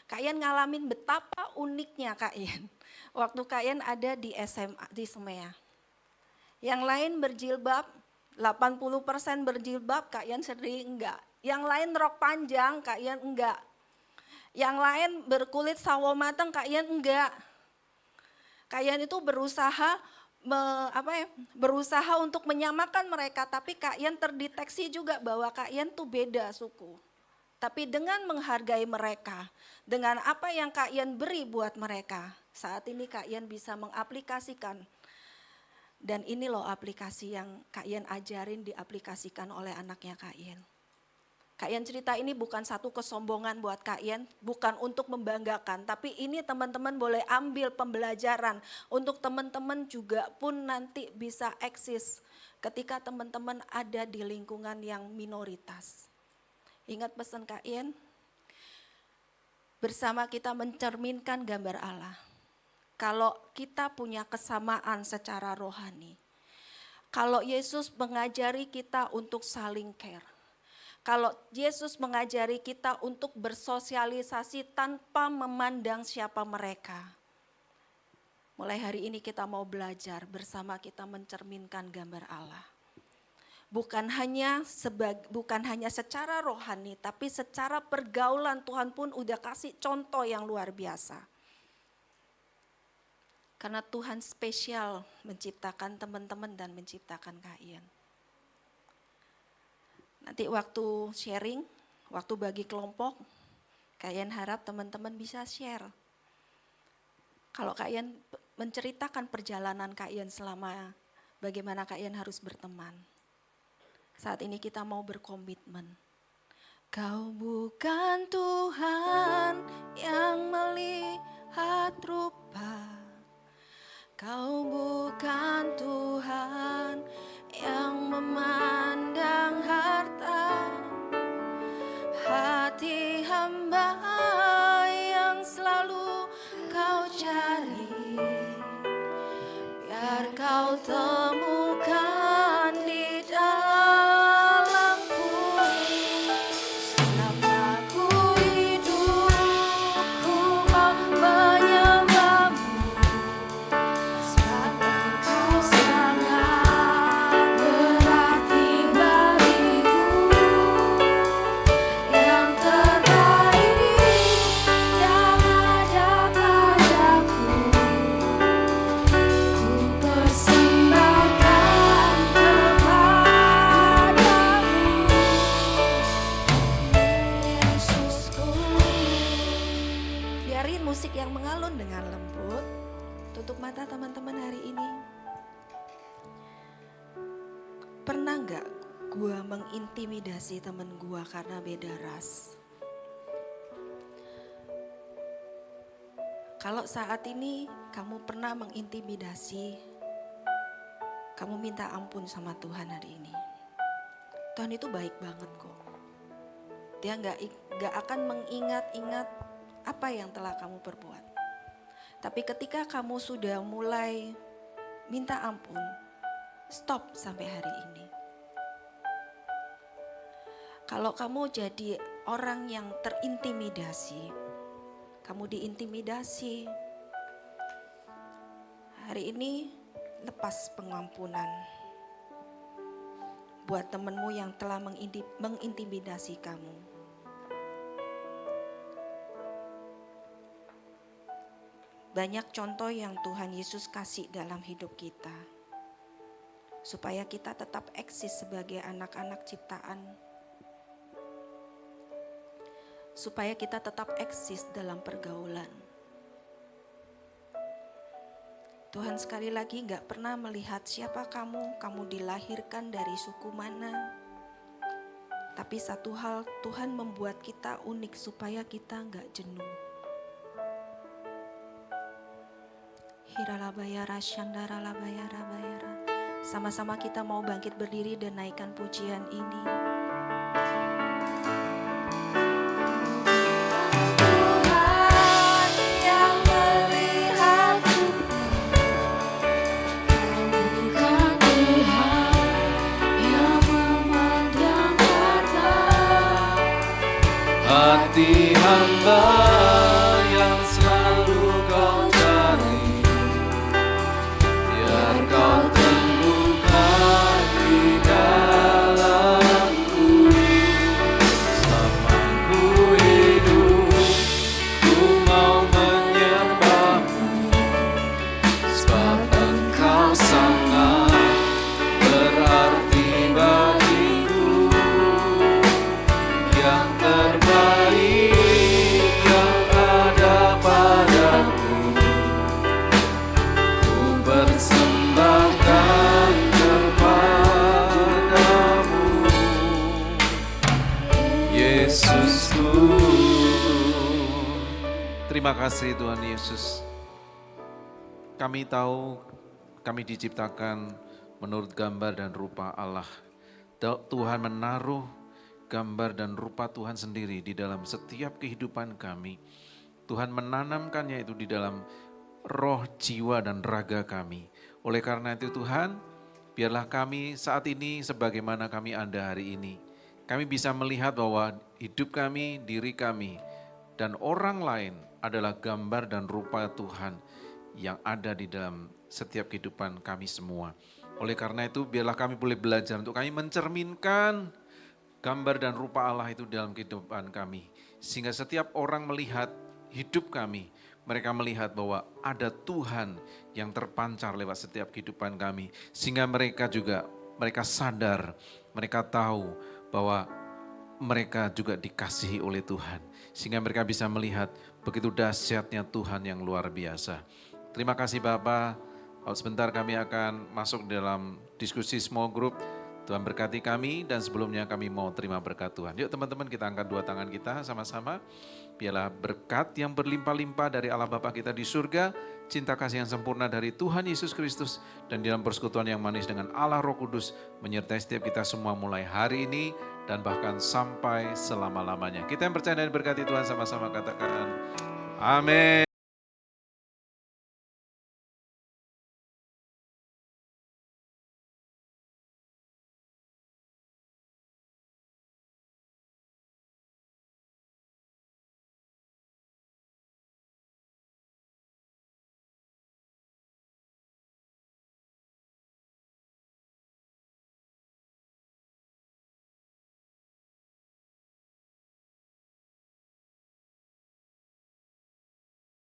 Speaker 5: Kak Ian ngalamin betapa uniknya Kak Ian. Waktu Kak Ian ada di SMA, di SEMEA. Yang lain berjilbab, 80% berjilbab, Kak Ian sering enggak. Yang lain rok panjang, Kak Ian enggak. Yang lain berkulit sawo matang, Kak Ian enggak. Kak Ian itu berusaha untuk menyamakan mereka, tapi Kak Ian terdeteksi juga bahwa Kak Ian tuh beda suku. Tapi dengan menghargai mereka, dengan apa yang Kak Ian beri buat mereka, saat ini Kak Ian bisa mengaplikasikan. Dan ini loh aplikasi yang Kak Ian ajarin diaplikasikan oleh anaknya Kak Ian. Kak Ian cerita ini bukan satu kesombongan buat Kak Ian, bukan untuk membanggakan, tapi ini teman-teman boleh ambil pembelajaran untuk teman-teman juga pun nanti bisa eksis ketika teman-teman ada di lingkungan yang minoritas. Ingat pesan Kak Ian, bersama kita mencerminkan gambar Allah. Kalau kita punya kesamaan secara rohani, kalau Yesus mengajari kita untuk saling care, kalau Yesus mengajari kita untuk bersosialisasi tanpa memandang siapa mereka. Mulai hari ini kita mau belajar bersama kita mencerminkan gambar Allah. Bukan hanya secara rohani, tapi secara pergaulan Tuhan pun udah kasih contoh yang luar biasa. Karena Tuhan spesial menciptakan teman-teman dan menciptakan Kak Ian. Nanti waktu sharing, waktu bagi kelompok, Kak Ian harap teman-teman bisa share. Kalau Kak Ian menceritakan perjalanan Kak Ian selama bagaimana Kak Ian harus berteman. Saat ini kita mau berkomitmen. Kau bukan Tuhan yang melihat rupa. Kau bukan Tuhan yang memandang harta. Hati hamba yang selalu kau cari. Biar kau temukan di dalamku. Selama ku hidup, ku mau menyembahmu. Sebab engkau sangat berarti bagiku. Yang terbaik yang ada padaku, ku persembahkan kepadamu, Yesusku. Biarin musik yang mengalun dengan lembut. Tutup mata teman-teman hari ini. Pernah nggak gua mengintimidasi temen gua karena beda ras? Kalau saat ini kamu pernah mengintimidasi, kamu minta ampun sama Tuhan hari ini. Tuhan itu baik banget kok. Dia nggak akan mengingat-ingat apa yang telah kamu perbuat. Tapi ketika kamu sudah mulai minta ampun, stop sampai hari ini. Kalau kamu jadi orang yang terintimidasi, kamu diintimidasi, hari ini lepas pengampunan buat temanmu yang telah mengintimidasi kamu. Banyak contoh yang Tuhan Yesus kasih dalam hidup kita, supaya kita tetap eksis sebagai anak-anak ciptaan, supaya kita tetap eksis dalam pergaulan. Tuhan sekali lagi gak pernah melihat siapa kamu dilahirkan dari suku mana. Tapi satu hal, Tuhan membuat kita unik supaya kita gak jenuh. Hiralabayara syandaralabayara bayara. Sama-sama kita mau bangkit berdiri dan naikkan pujian ini.
Speaker 2: Hati hamba yang selalu kau cari, biar kau temukan di dalamku. Selama ku hidup, ku mau menyembahmu, sebab engkau sangat berarti bagiku. Yang terbaik yang ada padaku, ku persembahkan kepadamu, Yesusku.
Speaker 6: Terima kasih Tuhan Yesus. Kami tahu kami diciptakan menurut gambar dan rupa Allah. Tuhan menaruh gambar dan rupa Tuhan sendiri di dalam setiap kehidupan kami. Tuhan menanamkannya itu di dalam roh, jiwa, dan raga kami. Oleh karena itu Tuhan, biarlah kami saat ini sebagaimana kami ada hari ini. Kami bisa melihat bahwa hidup kami, diri kami, dan orang lain adalah gambar dan rupa Tuhan yang ada di dalam setiap kehidupan kami semua. Oleh karena itu biarlah kami boleh belajar untuk kami mencerminkan gambar dan rupa Allah itu dalam kehidupan kami. Sehingga setiap orang melihat hidup kami, mereka melihat bahwa ada Tuhan yang terpancar lewat setiap kehidupan kami. Sehingga mereka sadar, mereka tahu bahwa mereka juga dikasihi oleh Tuhan. Sehingga mereka bisa melihat begitu dahsyatnya Tuhan yang luar biasa. Terima kasih Bapak. Sebentar kami akan masuk dalam diskusi small group. Tuhan berkati kami dan sebelumnya kami mau terima berkat Tuhan. Yuk teman-teman kita angkat dua tangan kita sama-sama. Biarlah berkat yang berlimpah-limpah dari Allah Bapa kita di surga, cinta kasih yang sempurna dari Tuhan Yesus Kristus, dan dalam persekutuan yang manis dengan Allah Roh Kudus menyertai setiap kita semua mulai hari ini dan bahkan sampai selama-lamanya. Kita yang percaya dan berkati Tuhan sama-sama katakan amin.